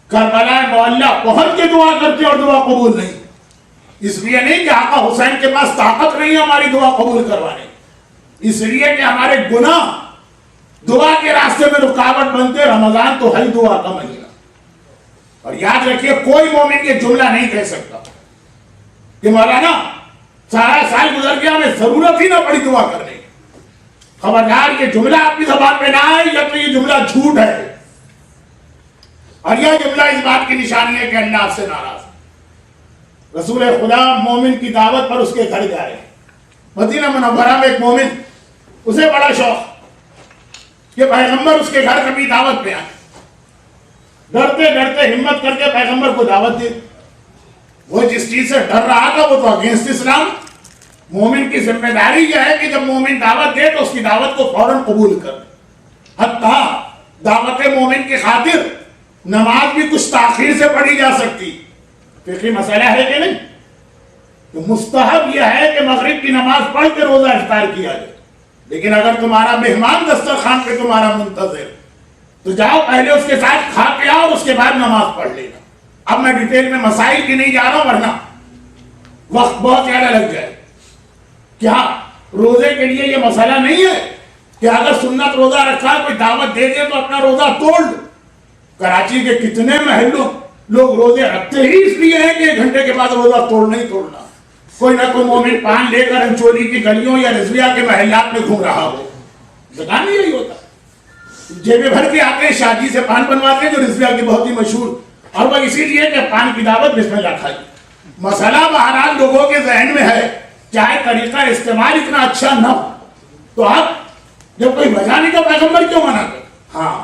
Speaker 1: کربلا معلہ پہنچ کے دعا کرتے اور دعا قبول نہیں. اس لیے نہیں کہ آقا حسین کے پاس طاقت نہیں ہے ہماری دعا قبول کروانے، اس لیے کہ ہمارے گناہ دعا کے راستے میں رکاوٹ بنتے. رمضان تو ہے دعا کا مہینہ. اور یاد رکھیے کوئی مومن یہ جملہ نہیں کہہ سکتا کہ مولانا سارا سال گزر گیا ہمیں ضرورت ہی نہ پڑی دعا کرنے کی. خبردار، یہ جملہ آپ کی زبان پہ نہ آئے یا تو یہ جملہ جھوٹ ہے، اور یہ جملہ اس بات کی نشانی ہے کہ اللہ آپ سے ناراض ہے. رسول خدا مومن کی دعوت پر اس کے گھر جا رہے ہیں. مدینہ منورہ میں ایک مومن، اسے بڑا شوق کہ پیغمبر اس کے گھر کبھی دعوت پہ آئے. ڈرتے ڈرتے ہمت کر کے پیغمبر کو دعوت دی. وہ جس چیز سے ڈر رہا تھا وہ تو اگینسٹ اسلام. مومن کی ذمہ داری یہ ہے کہ جب مومن دعوت دے تو اس کی دعوت کو فوراً قبول کر. حتیٰ دعوت مومن کی خاطر نماز بھی کچھ تاخیر سے پڑھی جا سکتی. فقہی مسئلہ ہے کہ نہیں؟ تو مستحب یہ ہے کہ مغرب کی نماز پڑھ کے روزہ افطار کیا جائے. لیکن اگر تمہارا مہمان دسترخوان پہ تمہارا منتظر تو جاؤ پہلے اس کے ساتھ کھا کے آؤ اور اس کے بعد نماز پڑھ لینا. اب میں ڈیٹیل میں مسائل کی نہیں جا رہا ہوں ورنہ وقت بہت زیادہ لگ جائے. کیا روزے کے لیے یہ مسئلہ نہیں ہے کہ اگر سنت روزہ رکھا کوئی دعوت دے دے تو اپنا روزہ توڑ لو؟ کراچی کے کتنے محلوں لوگ روزے رکھتے ہی اس لیے ہیں کہ 1 گھنٹے کے بعد روزہ توڑنا ہی توڑنا. کوئی نہ کوئی مومن پان لے کر انچولی کی گلیوں یا رضویہ کے محلات میں گھوم رہا ہو. زکام نہیں یہی ہوتا، جیبیں بھر کے آتے ہیں شادی سے پان بنواتے ہیں جو رضویہ کی بہت ہی مشہور، اور وہ اسی لیے کہ پان کی دعوت بسم اللہ کھائی. مسئلہ بہرحال لوگوں کے ذہن میں ہے، چاہے طریقہ استعمال اتنا اچھا نہ ہو تو اب جب کوئی وجہ نہیں تو پیغمبر کیوں منع کر؟ ہاں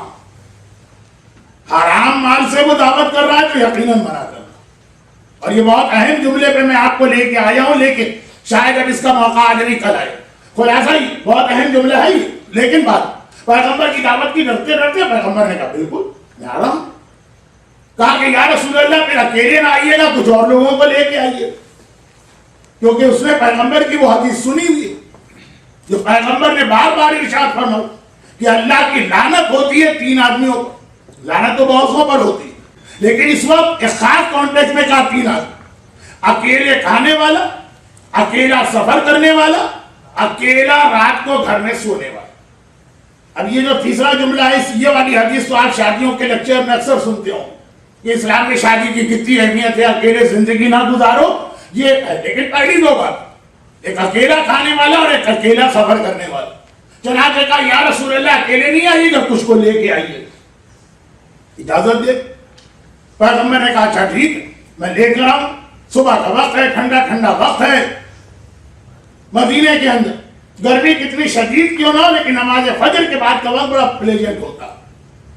Speaker 1: حرام مال سے وہ دعوت کر رہا ہے تو یقیناً منع کرنا. اور یہ بہت اہم جملے پہ میں آپ کو لے کے آیا ہوں، لیکن شاید اب اس کا موقع آج نہیں کل آئے. خلاصہ ہی بہت اہم جملہ ہے یہ. لیکن بات پیغمبر کی دعوت کی ڈرتے ڈرتے پیغمبر نے کہا بالکل میں آ رہا ہوں. کہا کہ یا رسول اللہ پھر اکیلے نہ آئیے گا، کچھ اور لوگوں کو لے کے آئیے. کیونکہ اس نے پیغمبر کی وہ حدیث سنی ہوئی جو پیغمبر نے بار بار ارشاد فرمایا کہ اللہ کی لعنت ہوتی ہے 3 آدمیوں پر. لعنت تو بہت پر ہوتی ہے لیکن اس وقت ایک خاص کانٹیکس میں کہا 3 آدمی: اکیلے کھانے والا، اکیلا سفر کرنے والا، اکیلا رات کو گھر میں سونے والا. اب یہ جو تیسرا جملہ ہے، یہ والی حدیث تو آپ شادیوں کے لیکچر میں اکثر سنتے ہوں کہ اسلام میں شادی کی کتنی اہمیت ہے، اکیلے زندگی نہ گزارو یہ ہے. لیکن پہلی 2 بات، ایک اکیلا کھانے والا اور ایک اکیلا سفر کرنے والا. چنانچہ کہا یا رسول اللہ اکیلے نہیں آئیے گا، کچھ کو لے کے آئیے. اجازت دے. پیغمبر نے کہا اچھا ٹھیک ہے میں لے کر آؤں. صبح کا وقت ہے، ٹھنڈا ٹھنڈا وقت ہے. مدینے کے اندر گرمی کتنی شدید کیوں نہ ہو لیکن نماز فجر کے بعد کا وقت بڑا پلیزنٹ ہوتا.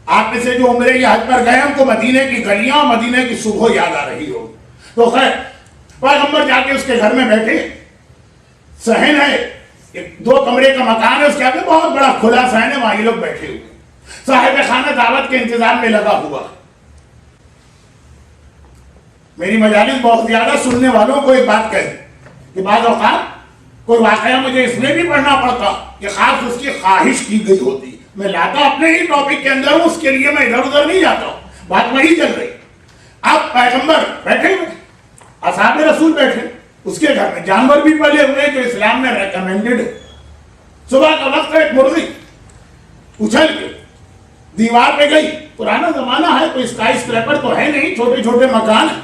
Speaker 1: آپ میں سے جو عمرے یا حج پر گئے ان کو مدینے کی گلیاں اور مدینے کی صبح یاد آ رہی ہو. تو خیر پیغمبر جا کے اس کے گھر میں بیٹھے. صحن ہے، 2 کمرے کا مکان ہے، اس کے آگے بہت بڑا کھلا صحن ہے، وہاں یہ لوگ بیٹھے ہوئے. صاحب خانہ دعوت کے انتظام میں لگا ہوا. میری مجالس بہت زیادہ سننے والوں کو ایک بات کہی کہ بعض اوقات کوئی واقعہ مجھے اس میں بھی پڑھنا پڑتا کہ خاص اس کی خواہش کی گئی ہوتی، میں لاتا اپنے ہی ٹاپک کے اندر ہوں، اس کے لیے میں ادھر ادھر نہیں جاتا ہوں، بات وہی چل رہی۔ اب پیغمبر بیٹھے ہوئے، اصحاب رسول بیٹھے، اس کے گھر میں جانور بھی پلے ہوئے جو اسلام میں ریکمینڈڈ ہے۔ صبح کا وقت ایک مرغی اچھل کے دیوار پہ گئی، پرانا زمانہ ہے، کوئی اسکائی اسکریپر تو ہے نہیں، چھوٹے چھوٹے مکان ہیں،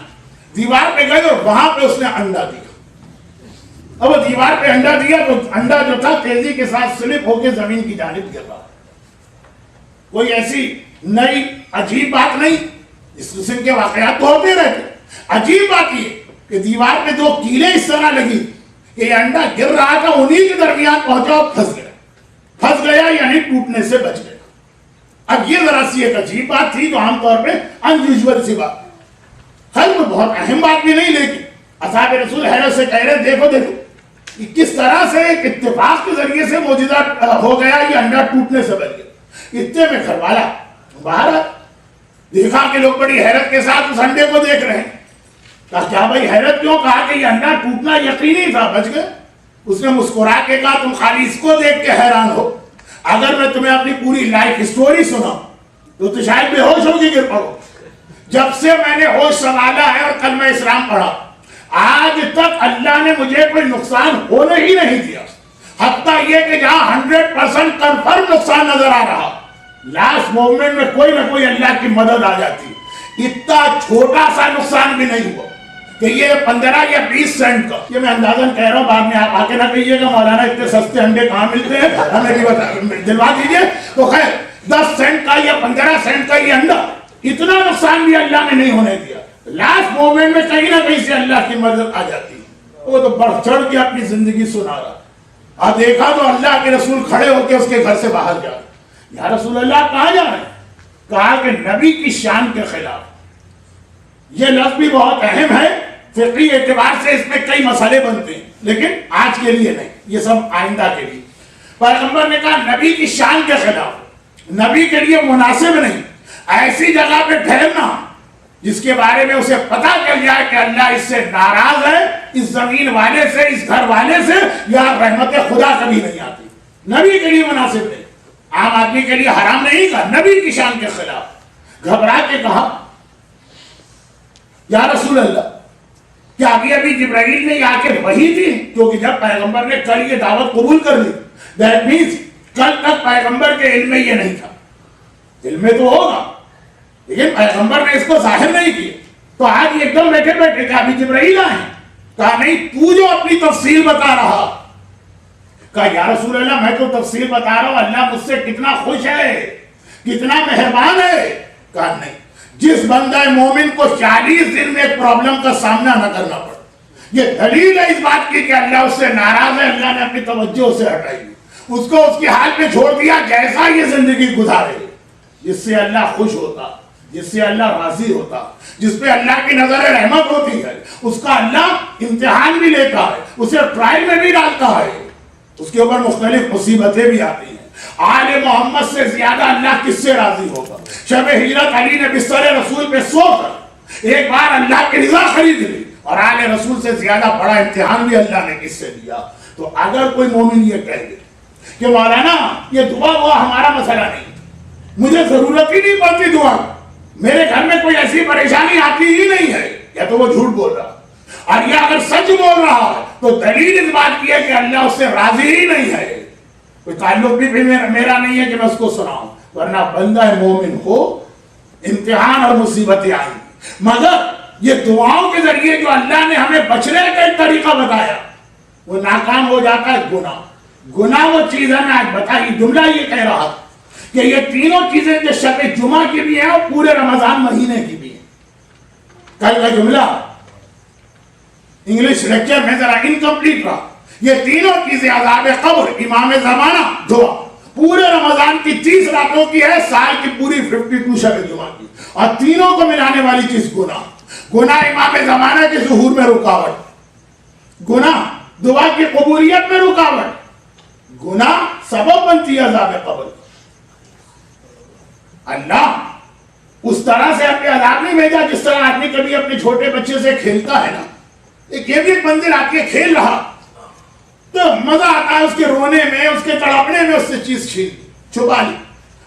Speaker 1: دیوار پہ گئے اور وہاں پہ اس نے انڈا دیا۔ اب وہ دیوار پہ انڈا دیا تو انڈا جو تھا تیزی کے ساتھ سلپ ہو کے زمین کی جانب گر رہا۔ کوئی ایسی نئی عجیب بات نہیں، اس قسم کے واقعات تو ہوتے رہتے۔ عجیب بات یہ کہ دیوار پہ دو کیلیں اس طرح لگی کہ یہ انڈا گر رہا تھا، انہی کے درمیان پہنچا اور پھنس گیا یعنی ٹوٹنے سے بچ گیا۔ اب یہ ذرا سی ایک عجیب بات تھی جو عام طور پہ انیوژول سی بات، خیر کوئی بہت اہم بات بھی نہیں، لیکن اصحاب رسول حیرت سے کہہ رہے دیکھو کہ کس طرح سے ایک اتفاق کے ذریعے سے معجزہ ہو گیا، یہ انڈا ٹوٹنے سے بچ گیا۔ اتنے میں گھر والا باہر دیکھا کہ لوگ بڑی حیرت کے ساتھ اس انڈے کو دیکھ رہے ہیں۔ کہا کیا بھائی حیرت کیوں؟ کہا کہ یہ انڈا ٹوٹنا یقینی تھا، بچ گئے۔ اس نے مسکرا کے کہا تم خالی اس کو دیکھ کے حیران ہو، اگر میں تمہیں اپنی پوری لائف سٹوری سنا تو شاید بے ہوش ہوگی گر پڑو۔ جب سے میں نے ہوش سنبھالا ہے اور کل میں اسلام پڑھا، آج تک اللہ نے مجھے کوئی نقصان ہونے ہی نہیں دیا، حتیٰ یہ کہ جہاں 100% کنفرم نقصان نظر آ رہا، لاسٹ مومنٹ میں کوئی نہ کوئی اللہ کی مدد آ جاتی۔ اتنا چھوٹا سا نقصان بھی نہیں ہوا کہ یہ 15 یا 20 سینٹ کا، یہ میں اندازاً کہہ رہا ہوں، بعد میں آپ آ کے نہ کہیے گا مولانا اتنے سستے انڈے کہاں ملتے ہیں، ہمیں بھی دلوا دیجیے۔ تو خیر 10 سینٹ کا یا 15 سینٹ کا یہ انڈا، اتنا نقصان بھی اللہ نے نہیں ہونے دیا۔ لاسٹ مومنٹ میں کہیں نہ کہیں سے اللہ کی مدد آ جاتی، وہ تو بڑھ چڑھ کے اپنی زندگی سنا رہا۔ اور دیکھا تو اللہ کے رسول کھڑے ہو کے اس کے گھر سے باہر جا رہے، یا رسول اللہ کہاں جا رہے ہیں؟ کہا کہ نبی کی شان کے خلاف۔ یہ لفظ بھی بہت اہم ہے، فقہی اعتبار سے اس میں کئی مسئلے بنتے ہیں، لیکن آج کے لیے نہیں، یہ سب آئندہ کے لیے۔ پیغمبر نے کہا نبی کی شان کے خلاف، نبی کے لیے مناسب نہیں ایسی جگہ پہ ٹھہرنا جس کے بارے میں اسے پتا چل جائے کہ اللہ اس سے ناراض ہے، اس زمین والے سے، اس گھر والے سے، یا رحمت خدا کبھی نہیں آتی۔ نبی کے لیے مناسب نہیں، عام آدمی کے لیے حرام نہیں کہا، نبی کی شان کے خلاف۔ گھبرا کے کہا یا رسول اللہ کیا ابھی جبرائیل نے آ کے وحی دی؟ کیونکہ جب پیغمبر نے کل یہ دعوت قبول کر لی، دیٹ مینس کل تک پیغمبر کے علم میں یہ نہیں تھا، علم میں تو ہوگا لیکن پیغمبر نے اس کو ظاہر نہیں کیا۔ تو آج ایک دم بیٹھے بیٹھے کہ ابھی جبرائیل آئے، کہا نہیں تو جو اپنی تفصیل بتا رہا، کہا یا رسول اللہ میں تو تفصیل بتا رہا ہوں، اللہ مجھ سے کتنا خوش ہے، کتنا مہربان ہے۔ کہا نہیں، جس بندہ مومن کو 40 دن میں ایک پرابلم کا سامنا نہ کرنا پڑا، یہ دلیل ہے اس بات کی کہ اللہ اس سے ناراض ہے، اللہ نے اپنی توجہ سے ہٹائی، اس کو اس کی حال میں چھوڑ دیا جیسا یہ زندگی گزارے۔ جس سے اللہ خوش ہوتا، جس سے اللہ راضی ہوتا، جس پہ اللہ کی نظر رحمت ہوتی ہے، اس کا اللہ امتحان بھی لیتا ہے، اسے ٹرائل میں بھی ڈالتا ہے، اس کے اوپر مختلف مصیبتیں بھی آتی ہیں۔ آل محمد سے زیادہ اللہ کس سے راضی ہوگا؟ شب ہجرت علی نے بستر رسول پہ سو کر ایک بار اللہ کی رضا خرید لی، اور آل رسول سے زیادہ بڑا امتحان بھی اللہ نے کس سے دیا؟ تو اگر کوئی مومن یہ کہہ دے کہ مولانا یہ دعا وہ ہمارا مسئلہ نہیں، مجھے ضرورت ہی نہیں پڑتی دعا، میرے گھر میں کوئی ایسی پریشانی آتی ہی نہیں ہے، یا تو وہ جھوٹ بول رہا، اور یا اگر سچ بول رہا تو دلیل اس بات کی ہے کہ اللہ اس سے راضی ہی نہیں ہے، کوئی تعلق بھی میرا نہیں ہے کہ میں اس کو سناؤں، ورنہ بندہ مومن ہو امتحان اور مصیبتیں آئیں، مگر یہ دعاؤں کے ذریعے جو اللہ نے ہمیں بچنے کا ایک طریقہ بتایا وہ ناکام ہو جاتا ہے۔ گناہ وہ چیز ہے، میں آج بتائی جملہ یہ کہہ رہا تھا کہ یہ تینوں چیزیں جو شب جمعہ کی بھی ہیں اور پورے رمضان مہینے کی بھی ہیں۔ کل کا جملہ انگلش لیکچر میں ذرا انکمپلیٹ رہا، یہ تینوں چیزیں عذاب قبر، امام زمانہ، دعا، پورے رمضان کی 30 راتوں کی ہے، سال کی پوری 52 شب جمعہ کی، اور تینوں کو ملانے والی چیز گناہ امام زمانہ کے ظہور میں رکاوٹ، گناہ دعا کی قبولیت میں رکاوٹ، گناہ سبب بنتی ہے عذاب قبر۔ اللہ اس طرح سے اپنے عذاب نہیں بھیجا جس طرح آدمی کبھی اپنے چھوٹے بچے سے کھیلتا ہے نا. یہ بھی ایک بندر آ کے کھیل رہا تو مزہ آتا ہے اس کے رونے میں, اس کے تڑپنے میں, اس سے چیز چھپا لی.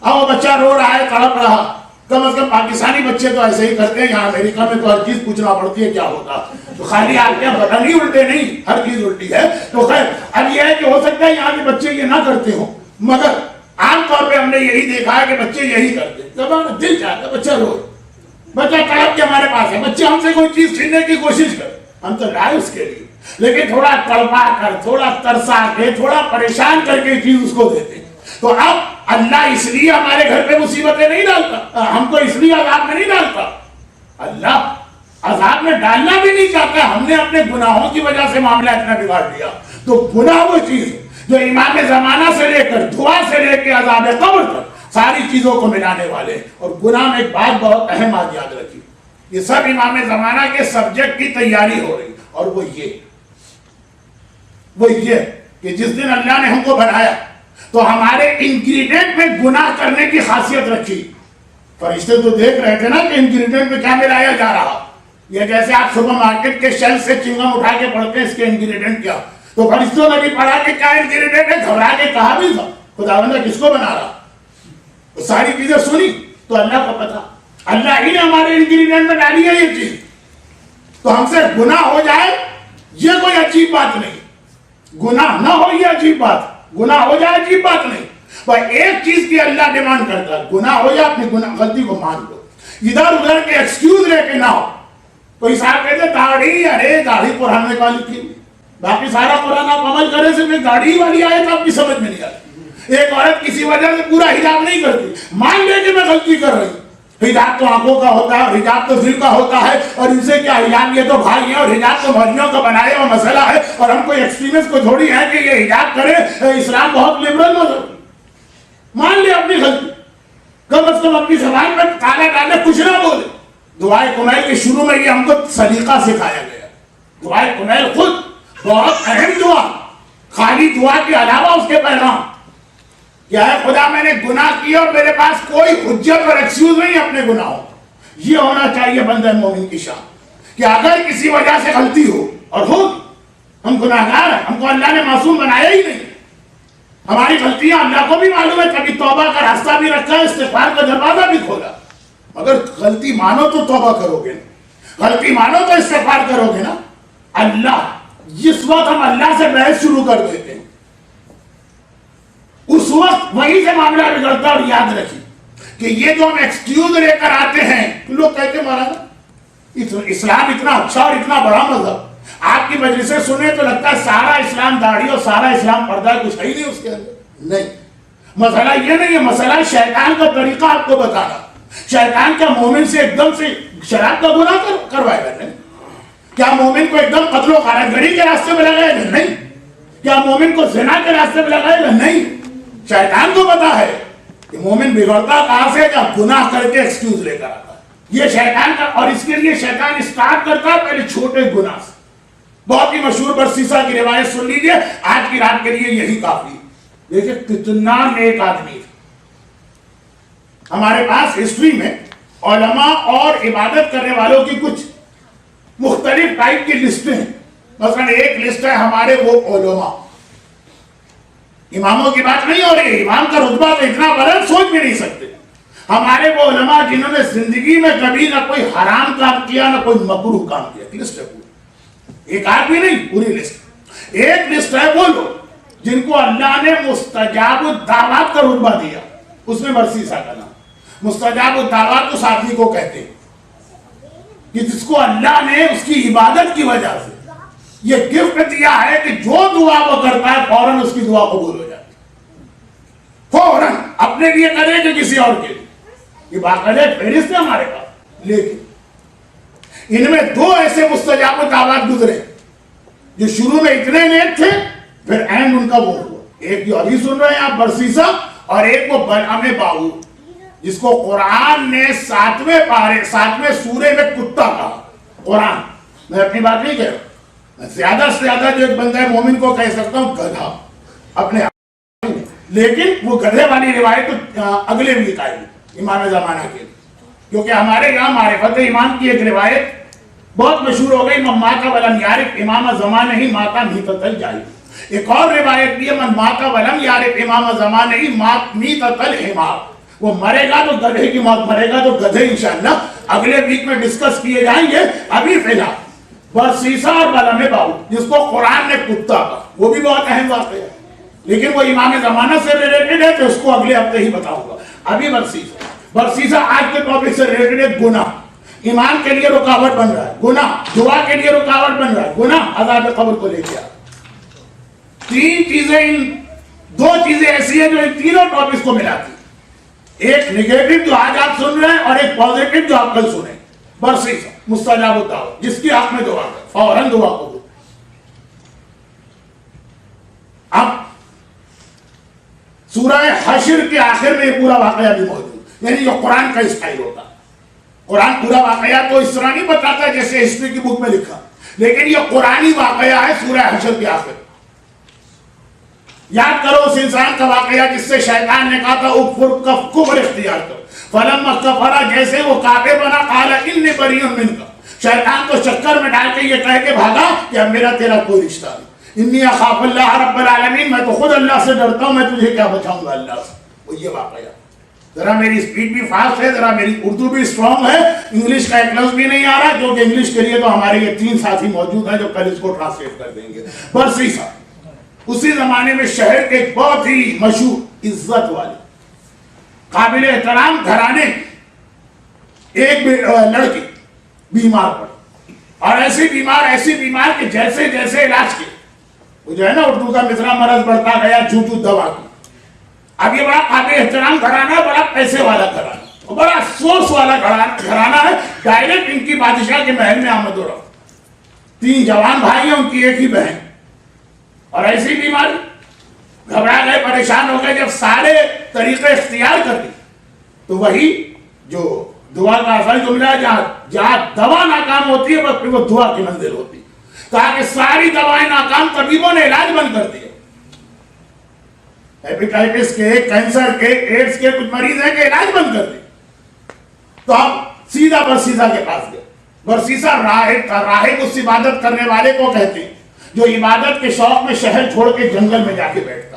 Speaker 1: اب وہ بچہ رو رہا ہے, تڑپ رہا. کم از کم پاکستانی بچے تو ایسے ہی کرتے ہیں. یہاں امریکہ میں تو ہر چیز پوچھنا پڑتی ہے کیا ہوگا, تو خالی آپ کیا پتہ نہیں الٹے نہیں, ہر چیز الٹی ہے. تو خیر اب یہ ہے کہ ہو سکتا ہے یہاں کے بچے یہ نہ کرتے ہوں, مگر عام طور پہ ہم نے یہی دیکھا ہے کہ بچے یہی کرتے ہیں. جب ہمیں دل چاہتا ہے بچہ رو, بچہ تڑپ کے ہمارے پاس ہے, بچے ہم سے کوئی چیز چھیننے کی کوشش کرے, ہم تو لائے اس کے لیے, لیکن تھوڑا تڑپا کر, تھوڑا ترسا کے, تھوڑا پریشان کر کے چیز اس کو دیتے. تو اب اللہ اس لیے ہمارے گھر پہ مصیبتیں نہیں ڈالتا, ہم کو اس لیے عذاب میں نہیں ڈالتا. اللہ عذاب میں ڈالنا بھی نہیں چاہتا. ہم نے اپنے گناہوں کی وجہ سے معاملہ اتنا بگاڑ دیا. تو گناہ وہ چیز جو امام زمانہ سے لے کر دعا سے لے کے عذاب قبر تک ساری چیزوں کو ملانے والے. اور گناہ میں ایک بات بہت اہم بات یاد رکھی, یہ سب امام زمانہ کے سبجیکٹ کی تیاری ہو رہی, اور وہ یہ کہ جس دن اللہ نے ہم کو بنایا تو ہمارے انگریڈینٹ میں گناہ کرنے کی خاصیت رکھی. فرشتے تو دیکھ رہے تھے نا کہ انگریڈینٹ میں کیا ملایا جا رہا. یہ جیسے آپ سپر مارکیٹ کے شیلف سے چنگم اٹھا کے پڑھتے ہیں اس کے انگریڈینٹ کیا, تو فرشتوں نے بھی پڑھا کہ کیا انگریڈینٹ ہے, گھبرا کے کہا بھی تھا خداوند کس کو بنا رہا. ساری چیزیں سنی تو اللہ کو پتا, اللہ ہی نے ہمارے انگریڈینٹ میں ڈالی ہے یہ چیز. تو ہم سے گناہ ہو جائے یہ کوئی عجیب بات نہیں, گناہ نہ ہو یہ عجیب بات, گناہ ہو جائے عجیب بات نہیں. پر ایک چیز کی اللہ ڈیمانڈ کرتا ہے, گناہ ہو جائے اپنی غلطی کو مان لو, ادھر ادھر کے ایکسکیوز لے کے نہ ہو. تو صاحب کہتے داڑھی, ارے داڑھی قرآن میں والی تھی, باقی سارا قرآن آپ عمل کرے سے میں داڑھی والی آئے تو آپ کی سمجھ میں نہیں آتی. ایک عورت کسی وجہ سے پورا حجاب نہیں کرتی, مان لے کہ میں غلطی کر رہی ہوں. حجاب تو آنکھوں کا ہوتا ہے, حجاب تو دل کا ہوتا ہے, اور ان سے کیا حجاب یہ تو بھائی ہیں, اور حجاب تو بھائیوں کا بنایا ہوا مسئلہ ہے, اور ہم کوئی ایکسٹریمسٹ کو تھوڑی ہے کہ یہ حجاب کرے, اسلام بہت لبرل مذہب. مان لے اپنی غلطی, کم از کم اپنی زبان میں کالا کالا کچھ نہ بولے. دعائے کمیل کے شروع میں یہ ہم کو سلیقہ سکھایا گیا. دعائے کمیل خود بہت اہم دعا, خالی دعا کے علاوہ اس کے پیغام کیا ہے, خدا میں نے گناہ کیا اور میرے پاس کوئی حجت اور ایکسکیوز نہیں اپنے گناہوں. یہ ہونا چاہیے بندہ مومن کی شان, کہ اگر کسی وجہ سے غلطی ہو, اور ہوگی, ہم گناہگار ہیں, ہم کو اللہ نے معصوم بنایا ہی نہیں, ہماری غلطیاں اللہ کو بھی معلوم ہے. کبھی توبہ کا راستہ بھی رکھا ہے, استغفار کا دروازہ بھی کھولا, مگر غلطی مانو تو توبہ کرو گے, غلطی مانو تو استغفار کرو گے نا. اللہ جس وقت ہم اللہ سے بحث شروع کر دیتے ہیں اس وقت وہیں سے معاملہ بگڑتا. اور یاد رکھیے کہ یہ جو ہم ایکسکیوز لے کر آتے ہیں, لوگ کہتے ہیں مولانا اسلام اتنا اچھا اور اتنا بڑا مذہب, آپ کی مجلسیں سنیں تو لگتا ہے سارا اسلام داڑھی اور سارا اسلام پردہ ہے, کچھ ہے ہی نہیں اس کے اندر. نہیں, مسئلہ یہ نہیں ہے, مسئلہ شیطان کا طریقہ آپ کو بتانا. شیطان کیا مومن سے ایک دم سے شراب کا گناہ کروائے گا؟ نہیں. کیا مومن کو ایک دم قتل و غارت گری کے راستے میں لگائے گا؟ نہیں. کیا مومن کو زنا کے راستے میں لگائے گا؟ نہیں. شیطان کو پتا ہے کہ مومن بگڑتا کہاں سے, جب گناہ کر کے ایکسکیوز لے کر آتا ہے. یہ شیطان کا, اور اس کے لیے شیطان اسٹارٹ کرتا ہے پہلے چھوٹے گناہ سے. بہت ہی مشہور برسیسا کی روایت سن لیجیے, آج کی رات کے لیے یہی کافی. دیکھیں کتنا نیک آدمی تھا. ہمارے پاس ہسٹری میں علماء اور عبادت کرنے والوں کی کچھ مختلف ٹائپ کی لسٹیں ہیں. مثلا ایک لسٹ ہے ہمارے وہ علماء, اماموں کی بات نہیں ہو رہی, امام کا رتبہ تو اتنا بلند سوچ بھی نہیں سکتے. ہمارے وہ علماء جنہوں نے زندگی میں کبھی نہ کوئی حرام کام کیا نہ کوئی مکروہ کام کیا. لسٹ ہے پوری, ایک آدمی نہیں, پوری لسٹ. ایک لسٹ ہے وہ لوگ جن کو اللہ نے مستجاب الدعوات کا رتبہ دیا, اس میں برسیسا کا نام. مستجاب الدعوات اس آدمی کو کہتے ہیں کہ جس کو اللہ نے اس کی عبادت کی وجہ سے یہ گفٹ دیا ہے کہ جو دعا وہ کرتا ہے فوراً اس کی دعا قبول ہو جاتی ہے. فوراً, اپنے لیے کرے کہ کسی اور کے لیے. یہ باقاعدہ فہرست ہے ہمارے پاس. لیکن ان میں دو ایسے مستجاب الدعوات گزرے جو شروع میں اتنے نیک تھے, پھر اینڈ ان کا وہ ہوا. ایک جو ابھی سن رہے ہیں آپ برسیسا, اور ایک وہ بلعام باہو جس کو قرآن نے 7ویں سورے میں کتا کہا. قرآن, میں اپنی بات نہیں کہہ رہا, زیادہ سے زیادہ جو ایک بندہ ہے مومن کو کہہ سکتا ہوں گدھا اپنے آپ میں. لیکن وہ گدھے والی روایت تو اگلے بھی قائم امام زمانہ کے. کیونکہ ہمارے یہاں معرفت امام کی ایک روایت بہت مشہور ہو گئی، من مات ولم یعرف امام زمانہ مات میتۃ الجاہل۔ ایک اور روایت بھی ہے، من مات ولم یعرف امام زمانہ مات میتۃ الحمار، وہ مرے گا تو گدھے کی موت مرے گا، تو گدھے انشاءاللہ اگلے ویک میں ڈسکس کیے جائیں گے۔ ابھی فی الحال برسیسا اور بلم باؤ جس کو قرآن نے کتا کہا، وہ بھی بہت اہم واقعہ ہے، لیکن وہ امام زمانہ سے ریلیٹڈ ہے تو اس کو اگلے ہفتے ہی بتاؤں گا۔ ابھی برسیسا آج کے ٹاپک سے ریلیٹڈ ہے، گناہ ایمان کے لیے رکاوٹ بن رہا ہے، گناہ دعا کے لیے رکاوٹ بن رہا ہے، گناہ عذاب قبر کو لے کے آ۔ تین چیزیں، دو چیزیں ایسی ہیں جو ان تینوں ٹاپکس کو ملاتی، ایک نیگیٹو جو آج آپ سن رہے ہیں اور ایک پازیٹو جو آپ کل سنیں۔ برسیسا مستجاب الدعوت، جس کی حق میں دعا کر فوراً دعا قبول۔ اب سورہ حشر کے آخر میں یہ پورا واقعہ بھی موجود، یعنی جو قرآن کا اسٹائل ہوتا، قرآن پورا واقعہ تو اس طرح نہیں بتاتا جیسے ہسٹری کی بک میں لکھا، لیکن یہ قرآنی واقعہ ہے سورہ حشر کے آخر۔ یاد کرو اس انسان کا واقعہ جس سے شیطان نے کہا تھا اکفر کفر اختیار کرو، فلما کفر، جیسے وہ کافر بنا قال انی بریء منک، شیطان کو چکر میں ڈال کے یہ کہہ کے بھاگا کہ اب میرا تیرا کوئی رشتہ نہیں، انی اخاف اللہ رب العالمین، میں تو خود اللہ سے ڈرتا ہوں، میں تجھے کیا بچاؤں گا اللہ سے۔ وہ یہ واقعہ، ذرا میری سپیڈ بھی فاسٹ ہے، ذرا میری اردو بھی اسٹرانگ ہے، انگلش کا ایک لفظ بھی نہیں آ رہا، کیونکہ انگلش کے لیے تو ہمارے یہ تین ساتھی موجود ہیں جو کل اس کو ٹرانسلیٹ کر دیں گے۔ برسیسا اسی زمانے میں شہر کے ایک بہت ہی مشہور عزت والے قابل احترام گھرانے ایک لڑکی بیمار پڑی، اور ایسی بیمار کہ جیسے جیسے علاج کے وہ جو ہے نا اردو کا مصرع مرض بڑھتا گیا، جھوٹو دوا کی۔ اب یہ بڑا قابل احترام گھرانہ، بڑا پیسے والا گھرانہ، بڑا سورس والا گھرانہ ہے، ڈائریکٹ ان کی بادشاہ کے محل میں آمد و رفت، تین جوان بھائی ہیں، ان کی ایک ہی بہن، اور ایسی بیماری، گھبرا گئے، پریشان ہو گئے۔ جب سارے طریقے اختیار کر دی تو وہی جو دعا کا اصل جملہ ہے، جہاں دوا ناکام ہوتی ہے پھر وہ دعا کی منزل ہوتی ہے۔ کہا کہ ساری دوائیں ناکام، طبیبوں نے علاج بند کر دیا، ہیپیٹائٹس کے، کینسر کے، ایڈز کے کچھ مریض ہیں کہ علاج بند کر دیا۔ تو اب سیدھا برسیسا کے پاس گئے۔ برسیسا راہب اس عبادت کرنے والے کو کہتے ہیں جو عبادت کے شوق میں شہر چھوڑ کے جنگل میں جا کے بیٹھتا۔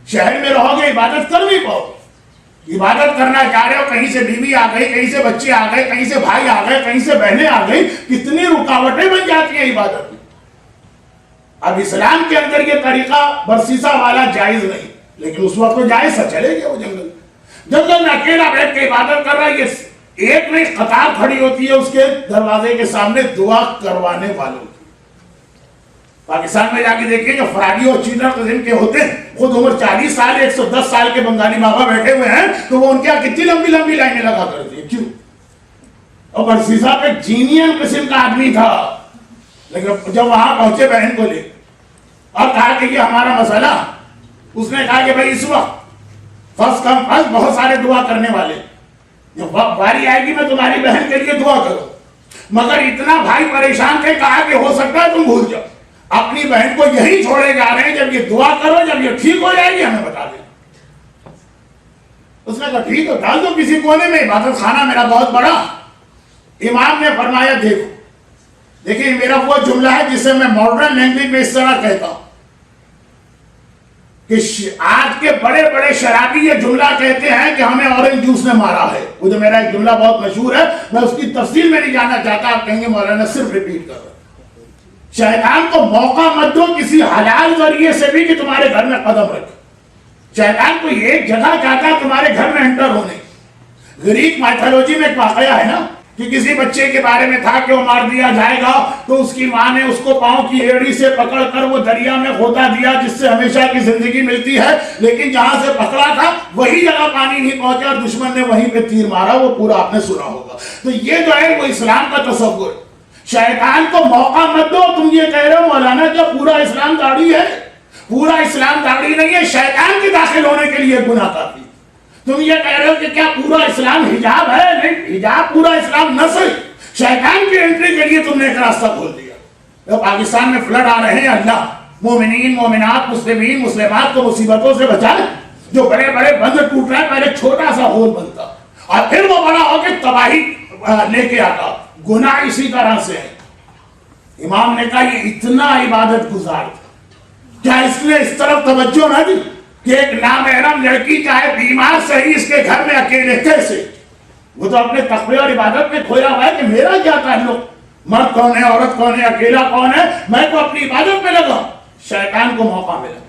Speaker 1: شہر میں رہو گے عبادت کر نہیں پاؤ گے، عبادت کرنا چاہ رہے ہو، کہیں سے بیوی آ گئی، کہیں سے بچے آ گئے، کہیں سے بھائی آ گئے، کہیں سے بہنیں آ گئی، کتنی رکاوٹیں بن جاتی ہیں عبادت میں۔ اب اسلام کے اندر یہ طریقہ برسیسا والا جائز نہیں، لیکن اس وقت تو جائز تھا، چلے گیا وہ جنگل میں اکیلا بیٹھ کے عبادت کر رہا ہے۔ یہ ایک نہیں قطار کھڑی ہوتی ہے اس کے دروازے کے سامنے دعا کروانے والوں کی۔ پاکستان میں جا کے دیکھیں جو فراڈی اور چیٹر قسم کے ہوتے ہیں، خود عمر 40 سال 110 سال کے بنگالی بابا بیٹھے ہوئے ہیں، تو وہ ان کے کتنی لمبی لمبی لائنیں لگا کرتی ہیں، کیوں؟ اور برسیسا پہ جینین قسم کا آدمی تھا، لیکن جب وہاں پہنچے بہن کو لے اور کہا کہ یہ ہمارا مسئلہ، اس نے کہا کہ بھائی اس وقت فرض کم فرض بہت سارے دعا کرنے والے، جب باری آئے گی میں تمہاری بہن کے لیے دعا کروں، مگر اتنا بھائی پریشان تھے، کہا کہ ہو سکتا ہے تم بھول جاؤ، اپنی بہن کو یہی چھوڑے جا رہے ہیں، جب یہ دعا کرو، جب یہ ٹھیک ہو جائے گی ہمیں بتا دیں۔ اس نے کہا ٹھیک ہے، ڈال دو کسی کونے میں، عبادت خانہ میرا بہت بڑا۔ امام نے فرمایا دیکھیں میرا وہ جملہ ہے جسے میں ماڈرن لینگویج میں اس طرح کہتا ہوں کہ آج کے بڑے بڑے شرابی یہ جملہ کہتے ہیں کہ ہمیں اورنج جوس نے مارا ہے۔ وہ جو میرا ایک جملہ بہت مشہور ہے، میں اس کی تفصیل میں نہیں جانا چاہتا، آپ کہیں گے مولانا صرف ریپیٹ کر رہا ہے۔ شیطان کو موقع مت دو کسی حلال ذریعے سے بھی کہ تمہارے گھر میں قدم رکھے۔ شیطان کو ایک جگہ چاہتا ہے تمہارے گھر میں انٹر ہونے۔ گریک مائتھولوجی میں ایک واقعہ ہے نا کہ کسی بچے کے بارے میں تھا کہ وہ مار دیا جائے گا، تو اس کی ماں نے اس کو پاؤں کی ایڑی سے پکڑ کر وہ دریا میں کھودا دیا جس سے ہمیشہ کی زندگی ملتی ہے، لیکن جہاں سے پکڑا تھا وہی جگہ پانی نہیں پہنچا اور دشمن نے وہیں پہ تیر مارا، وہ پورا آپ نے سنا ہوگا۔ تو یہ جو ہے وہ اسلام کا تصور ہے۔ شیطان کو موقع مت دو۔ تم یہ کہہ رہے ہو مولانا کیا پورا اسلام داڑھی ہے؟ پورا اسلام داڑھی نہیں ہے، شیطان کے داخل ہونے کے لیے گناہ کافی۔ تم یہ کہہ رہے ہو کہ کیا پورا اسلام حجاب ہے؟ نہیں، حجاب پورا اسلام نہ صحیح، شیطان کی انٹری کے لیے تم نے ایک راستہ کھول دیا۔ جب پاکستان میں فلڈ آ رہے ہیں، اللہ مومنین مومنات مسلمین مسلمات کو مصیبتوں سے بچائے۔ جو بڑے بڑے بند ٹوٹ رہے ہیں، پہلے چھوٹا سا ہول بنتا اور پھر وہ بڑا ہو کہ تباہی لے کے آتا. گناہ اسی طرح سے ہے. امام نے کہا یہ اتنا عبادت گزار تھا, کیا اس نے اس طرف توجہ نہ دی کہ ایک نامحرم لڑکی چاہے بیمار صحیح اس کے گھر میں اکیلے کیسے؟ وہ تو اپنے تقوی اور عبادت میں کھویا ہوا ہے کہ میرا کیا تعلق, مرد کون ہے, عورت کون ہے, اکیلا کون ہے, میں تو اپنی عبادت میں لگا. شیطان کو موقع ملا,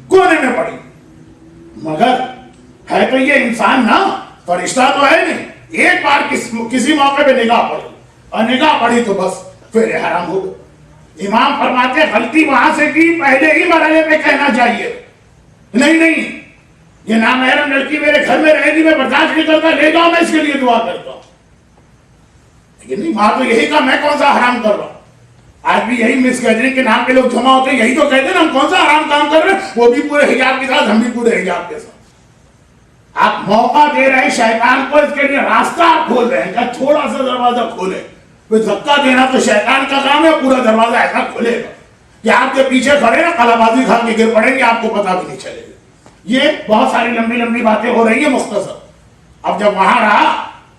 Speaker 1: کونے میں پڑی. مگر ہے تو یہ انسان نا, فرشتہ تو ہے نہیں. ایک بار کسی موقع پہ نگاہ پڑی, اور نگاہ پڑی تو بس پھر حرام ہو گئے. امام فرماتے ہیں غلطی وہاں سے کی, پہلے ہی مرحلے پہ کہنا چاہیے نہیں یہ نامحرم لڑکی میرے گھر میں رہے گی, میں برداشت نہیں کرتا, لے جاؤ, میں اس کے لیے دعا کرتا ہوں. لیکن نہیں, وہاں تو یہی کہا میں کون سا حرام کر رہا ہوں. آج بھی یہی مس گیدرنگ کے نام پہ لوگ جمع ہوتے ہیں, یہی تو کہتے ہیں نا ہم کون سا حرام کام کر رہے ہیں, وہ بھی پورے حجاب کے ساتھ, ہم بھی پورے حجاب کے ساتھ. آپ موقع دے رہے ہیں شیطان کو, اس کے لیے راستہ آپ کھول رہے ہیں کہ تھوڑا سا دروازہ کھولے. پھر دھکا دینا تو شیطان کا کام ہے, پورا دروازہ ایسا کھلے گا کہ آپ کے پیچھے کھڑے نا کلا بازی کھا کے گر پڑیں گے, آپ کو پتا بھی نہیں چلے گا. یہ بہت ساری لمبی باتیں ہو رہی ہیں مختصر. اب جب وہاں رہا,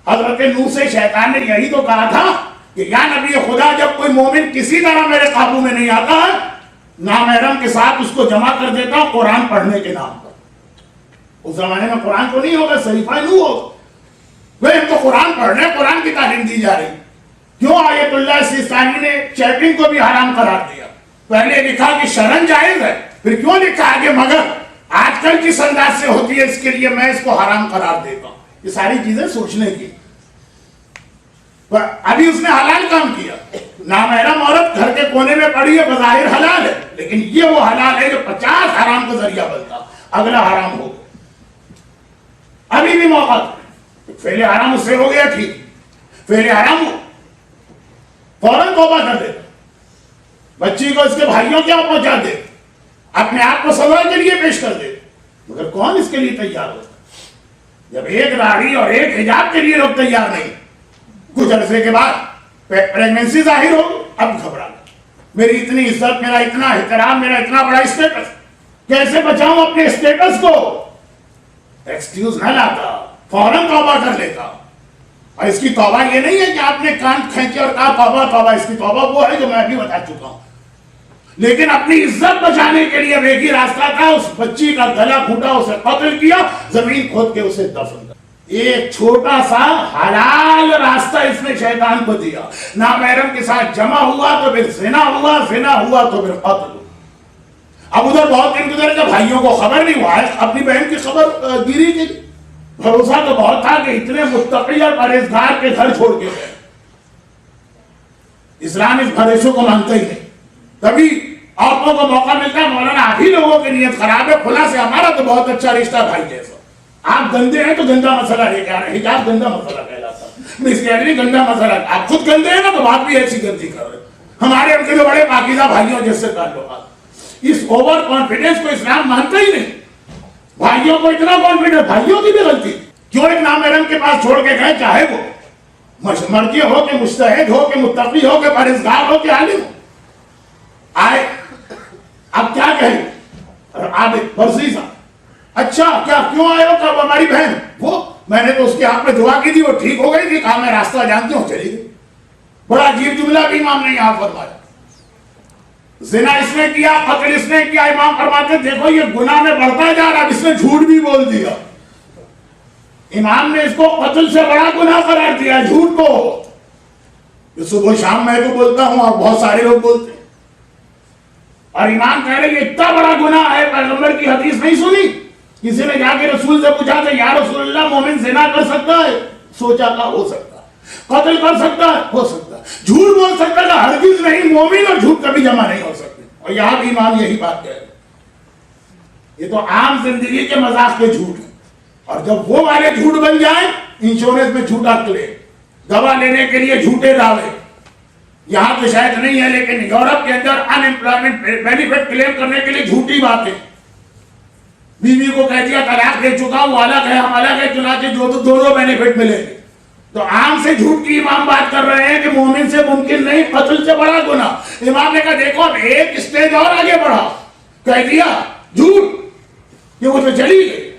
Speaker 1: حضرت نوح سے شیطان نے یہی تو کہا تھا کہ یا نبی خدا, جب کوئی مومن کسی طرح میرے قابو میں نہیں آتا ہے, نامحرم کے ساتھ اس کو جمع کر دیتا ہوں قرآن پڑھنے کے نام پر. اس زمانے میں قرآن تو نہیں ہوگا, صحیفہ نوح ہوگا. وہ تو قرآن پڑھنے, قرآن کی تعلیم دی جا رہی. کیوں آیت اللہ سیستانی نے چیٹنگ کو بھی حرام قرار دیا؟ پہلے لکھا کہ شرن جائز ہے, پھر کیوں لکھا آگے مگر آج کل کس انداز سے ہوتی ہے, اس کے لیے میں اس کو حرام قرار دیتا ہوں. یہ ساری چیزیں سوچنے کی. ابھی اس نے حلال کام کیا, نامحرم عورت گھر کے کونے میں پڑی ہے, بظاہر حلال ہے, لیکن یہ وہ حلال ہے جو 50 حرام کا ذریعہ بنتا, اگلا حرام ہو گیا. ابھی بھی موقع فعل حرام اس سے ہو گیا, ٹھیک, فعل حرام ہو فوراً توبہ کر دے, بچی کو اس کے بھائیوں کیا پہنچا دے, اپنے آپ کو سزا کے لیے پیش کر دے. مگر کون اس کے لیے تیار ہوتا؟ جب ایک راڑی اور ایک حجاب کے لیے لوگ تیار نہیں, کچھ عرصے کے بعد پریگننسی ظاہر ہو, اب گھبرا گیا. میری اتنی عزت, میرا اتنا احترام, میرا اتنا بڑا اسٹیٹس, کیسے بچاؤں اپنے اسٹیٹس کو؟ ایکسکیوز نہ لاتا, فوراً توبہ کر لیتا. اور اس کی توبہ یہ نہیں ہے کہ آپ نے کان کھینچے اور کہا توبہ توبہ. اس کی توبہ وہ ہے جو میں بھی بتا چکا ہوں. لیکن اپنی عزت بچانے کے لیے ایک ہی راستہ تھا, اس بچی کا گلا گھونٹا, اسے قتل کیا, زمین کھود کے اسے دفن کر. ایک چھوٹا سا حلال راستہ اس نے شیطان کو دیا. نامحرم کے ساتھ جمع ہوا تو پھر زنا ہوا, زنا ہوا تو پھر قتل ہوا. اب ادھر بہت دن گزر کے بھائیوں کو خبر نہیں ہوا ہے, اپنی بہن کی خبر گیری کی. بھروسہ تو بہت تھا کہ اتنے متقی اور پرہیزگار کے گھر چھوڑ کے گئے. اسلام اس بھروسوں کو مانتا ہی نہیں. تبھی عورتوں کو موقع ملتا ہے, مولانا آپ ہی لوگوں کی نیت خراب ہے, کھلا سے ہمارا تو بہت اچھا رشتہ بھائی جیسا, آپ گندے ہیں تو گندا مسئلہ لے کے آ رہے ہیں. حجاب گندا مسئلہ کہلاتا ہے, اس کے لیے گندا مسئلہ. آپ خود گندے ہیں نا تو بات بھی ایسی گندی کر رہے ہیں. ہمارے ان کے جو بڑے پاکیزہ بھائیوں جس سے تعلقات, اس اوور کانفیڈنس کو اسلام مانتا ہی نہیں. بھائیوں کو اتنا کانفیڈنس, بھائیوں کی بھی غلطی. کیوں ایک نامحرم کے پاس چھوڑ کے گئے, چاہے وہ مرجع ہو کہ مجتہد ہو کہ متقی ہو کہ پرہیزگار ہو کہ عالم ہو. آئے, اب کیا کہیں عابد برزیزہ, اچھا کیا کیوں آئے ہو, کہ ہماری بہن, وہ میں نے تو اس کے ہاتھ میں دعا کی تھی, وہ ٹھیک ہو گئی تھی, کہا میں راستہ جانتی ہوں, چلی گئی. بڑا عجیب جملہ بھی امام نے یہاں فرمایا. زنا اس نے کیا, قتل اس نے کیا. امام فرماتے دیکھو یہ گناہ میں بڑھتا جا رہا, اس نے جھوٹ بھی بول دیا. امام نے اس کو قتل سے بڑا گناہ قرار دیا, جھوٹ کو. صبح شام میں تو بولتا ہوں اور بہت سارے لوگ بولتے ہیں, اور امام کہہ رہے یہ اتنا بڑا گناہ ہے. پیغمبر کی حدیث نہیں سنی, کسی نے جا کے رسول سے پوچھا تھا یا رسول اللہ مومن زنا کر سکتا ہے؟ سوچا تھا ہو سکتا ہے. قتل کر سکتا ہے؟ ہو سکتا ہے. جھوٹ بول سکتا ہے؟ ہرگز نہیں. مومن اور جھوٹ کبھی جمع نہیں ہو سکتے. اور یہاں بھی امام یہی بات کہہ رہے ہیں. یہ تو عام زندگی کے مذاق کے جھوٹ ہیں, اور جب وہ والے جھوٹ بن جائیں, انشورنس میں جھوٹا کلیم, دوا لینے کے لیے جھوٹے دعوے. یہاں تو شاید نہیں ہے, لیکن یورپ کے اندر ان امپلائمنٹ بینیفٹ کلیم کرنے کے لیے جھوٹی باتیں. بیوی کو کہہ دیا طلاق دے چکا ہوں, الگ ہے, ہم الگ ہے, چنانچہ جو تو دونوں بینیفٹ ملیں گے. تو عام سے جھوٹ کی امام بات کر رہے ہیں کہ مومن سے ممکن نہیں, قتل سے بڑا گناہ. امام نے کہا دیکھو اب ایک اسٹیج اور آگے بڑھا, کہہ دیا جھوٹ, کہ وہ تو چلی گئی.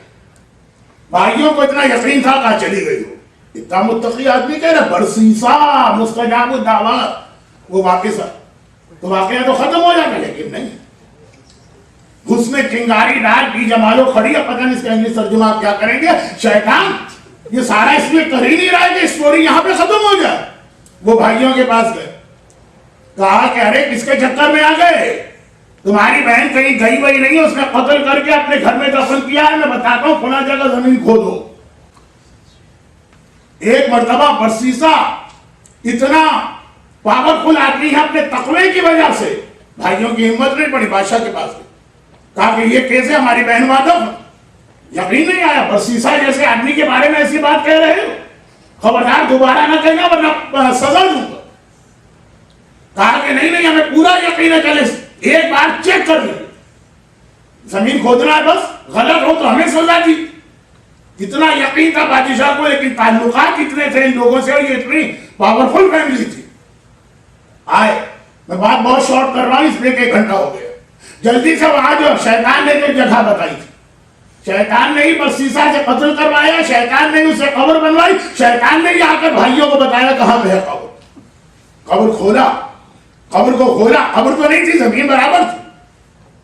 Speaker 1: بھائیوں کو اتنا یقین تھا, کہا چلی گئی ہو. اتنا متقی آدمی کہہ رہا برسیسا مستجاب الدعوات، وہ واقعہ تو واقعہ تو ختم ہو جاتا، لیکن نہیں، حسن چنگاری ڈال بی جمالو کھڑی ہے، پتہ نہیں اس کا انگلش ترجمہ آپ کیا کریں گے، شیطان یہ سارا اس لیے کر ہی نہیں رہا ہے کہ اسٹوری یہاں پہ ختم ہو جائے۔ وہ بھائیوں کے پاس گئے، کہا کہ ارے کس کے چکر میں آ گئے، تمہاری بہن کہیں گئی وہی نہیں ہے، اس نے قتل کر کے اپنے گھر میں دفن کیا ہے، میں بتاتا ہوں فلاں جگہ زمین کھودو۔ ایک مرتبہ برسیسا اتنا پاورفل آدمی ہے اپنے تقوی کی وجہ سے، بھائیوں کی ہمت نہیں پڑی، بادشاہ کے پاس گئے، کہا کہ یہ کیسے ہماری بہن واقف، یقین نہیں آیا برسیسا جیسے آدمی کے بارے میں ایسی بات کہہ رہے ہو، خبردار دوبارہ نہ کہنا ورنہ سزا دوں گا۔ کہا کہ نہیں ہمیں پورا یقین ہے، چلے ایک بار چیک کر لیں، زمین کھودنا ہے بس، غلط ہو تو ہمیں سزا دی۔ اتنا یقین تھا بادشاہ کو، لیکن تعلقات اتنے تھے ان لوگوں سے، یہ اتنی پاورفل فیملی تھی۔ آئے، میں بات بہت شارٹ کر رہا ہوں اس لیے کہ 1 گھنٹہ ہو گیا، جلدی سے وہاں جو شیطان نے جو جگہ بتائی تھی، شیطان نے ہی برسیسا سے قتل کروایا، شیطان نے اسے قبر بنوائی، شیطان نے ہی آ کر بھائیوں کو بتایا کہاں پہ ہے قبر۔ قبر کھولا، قبر کو کھولا، قبر تو نہیں تھی، زمین برابر تھی،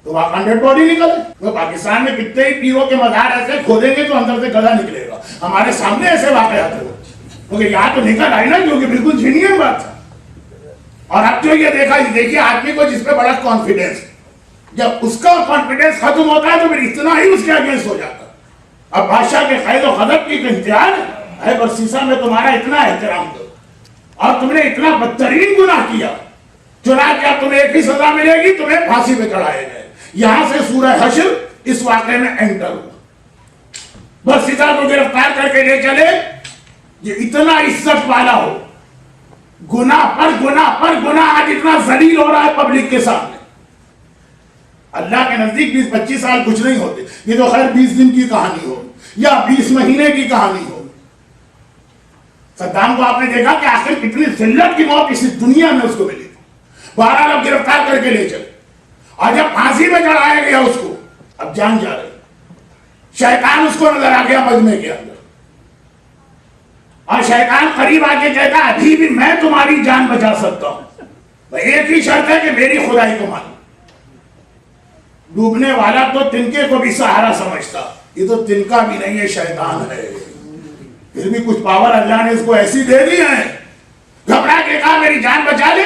Speaker 1: تو وہاں 100 باڈی نکلے۔ تو پاکستان میں کتنے ہی پیروں کے مزار ایسے کھودیں گے تو اندر سے گلا نکلے گا، ہمارے سامنے ایسے واقعات ہوئے، کیونکہ یہاں تو نکل آئی نا، کیونکہ بالکل جینین بات تھا۔ اور اب جو یہ دیکھا، یہ دیکھیے آدمی کو جس پہ بڑا کانفیڈنس، جب اس کا کانفیڈنس ختم ہوتا ہے تو پھر اتنا ہی اس کے اگینسٹ ہو جاتا ہے۔ اب بادشاہ کے قید و غضب کی انتہا ہے، برسیسا میں تمہارا اتنا احترام دو اور تم نے اتنا بدترین گناہ کیا، چنانچہ اب تمہیں ایک ہی سزا ملے گی، تمہیں پھانسی پہ چڑھایا جائے۔ یہاں سے سورہ حشر اس واقعے میں انٹر ہوا، برسیسا کو گرفتار کر کے لے چلے۔ یہ اتنا عزت والا ہو، گناہ پر گناہ پر گناہ، آج اتنا ذلیل ہو رہا ہے پبلک کے سامنے۔ اللہ کے نزدیک 20-25 سال کچھ نہیں ہوتے، یہ تو خیر 20 دن کی کہانی ہو یا 20 مہینے کی کہانی ہو۔ صدام کو آپ نے دیکھا کہ آخر کتنی ذلت کی موت اسی دنیا میں اس کو ملی تھی، 12 لوگ گرفتار کر کے لے چلے، اور جب پھانسی میں چڑھایا گیا اس کو، اب جان جا رہی، شیطان اس کو نظر آ گیا مجمع کے اندر، اور شیطان قریب آ کے کہتا ابھی بھی میں تمہاری جان بچا سکتا ہوں، ایک ہی شرط ہے کہ میری خدائی کو مانو۔ ڈوبنے والا تو تنکے کو بھی سہارا سمجھتا، یہ تو تنکا بھی نہیں ہے، شیطان ہے، پھر بھی کچھ پاور اللہ نے اس کو ایسی دے دی ہے، گھبرا کے کہا میری جان بچا لے،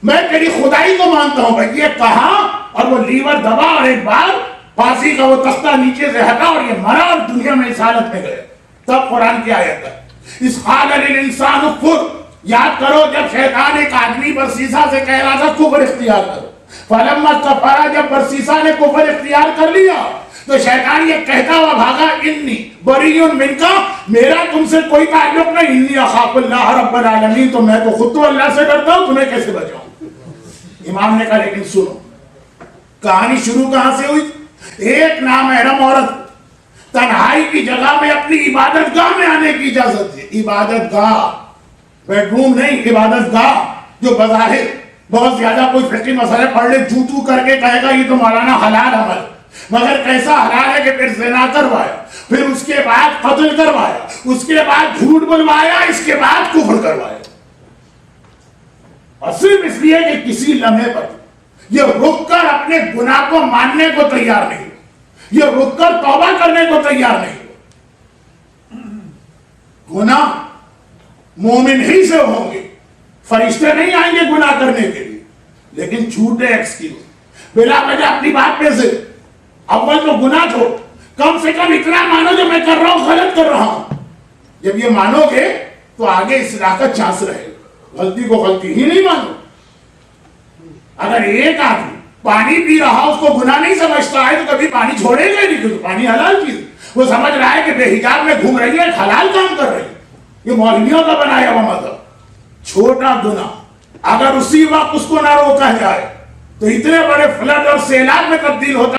Speaker 1: میں تیری خدائی کو مانتا ہوں۔ بھائی یہ کہا اور وہ لیور دبا، اور ایک بار پھانسی کا وہ تختہ نیچے سے ہٹا اور یہ مرا اور دنیا میں اس حالت میں گئے۔ تب قرآن کی آیت ہے، اس قال للانسان اکفر، یاد کرو جب شیطان ایک آدمی برسیسا سے کہہ رہا تھا کفر اختیار کرو، فلما کفر، جب برسیسا نے کفر اختیار کر لیا تو شیطان یہ کہتا ہوا بھاگا انی بری منکا، میرا تم سے کوئی تعلق نہیں، انی اخاف اللہ رب العالمین، تو میں تو خود تو اللہ سے ڈرتا ہوں، تمہیں کیسے بچاؤں۔ امام نے کہا لیکن سنو، کہانی شروع کہاں سے ہوئی؟ ایک نامحرم عورت تنہائی کی جگہ میں اپنی عبادت گاہ میں آنے کی اجازت دی، عبادت گاہ، بیڈ روم نہیں، عبادت گاہ، جو بظاہر بہت زیادہ کوئی فقہی مسئلے پڑھ لے جھوٹو کر کے کہے گا یہ تو مولانا حلال عمل، مگر کیسا حلال ہے کہ پھر زنا کروایا، پھر اس کے بعد قتل کروایا، اس کے بعد جھوٹ بلوایا، اس کے بعد کفر کروایا، اور صرف اس لیے کہ کسی لمحے پر یہ رک کر اپنے گناہ کو ماننے کو تیار نہیں، یہ رک کر توبہ کرنے کو تیار نہیں۔ گناہ مومن ہی سے ہوں گے، فرشتے نہیں آئیں گے گناہ کرنے کے لیے، لیکن جھوٹے ایکسکیوز، بلا وجہ اپنی بات پہ سے، اول تو گناہ چھوڑ، کم سے کم اتنا مانو جو میں کر رہا ہوں غلط کر رہا ہوں، جب یہ مانو گے تو آگے اصلاح کا چانس رہے گا، غلطی کو غلطی ہی نہیں مانو۔ اگر ایک آدمی پانی پی رہا اس کو گناہ نہیں سمجھتا ہے تو کبھی پانی چھوڑے گا نہیں، کیونکہ پانی حلال چیز، وہ سمجھ رہا ہے کہ بے حجاب میں گھوم رہی ہے، حلال کام کر رہی ہے، یہ مولویوں کا بنایا ہوا مذہب، چھوٹا گناہ اگر اسی وقت اس کو نہ روکا جائے تو اتنے بڑے فلڈ اور سیلاب میں تبدیل ہوتا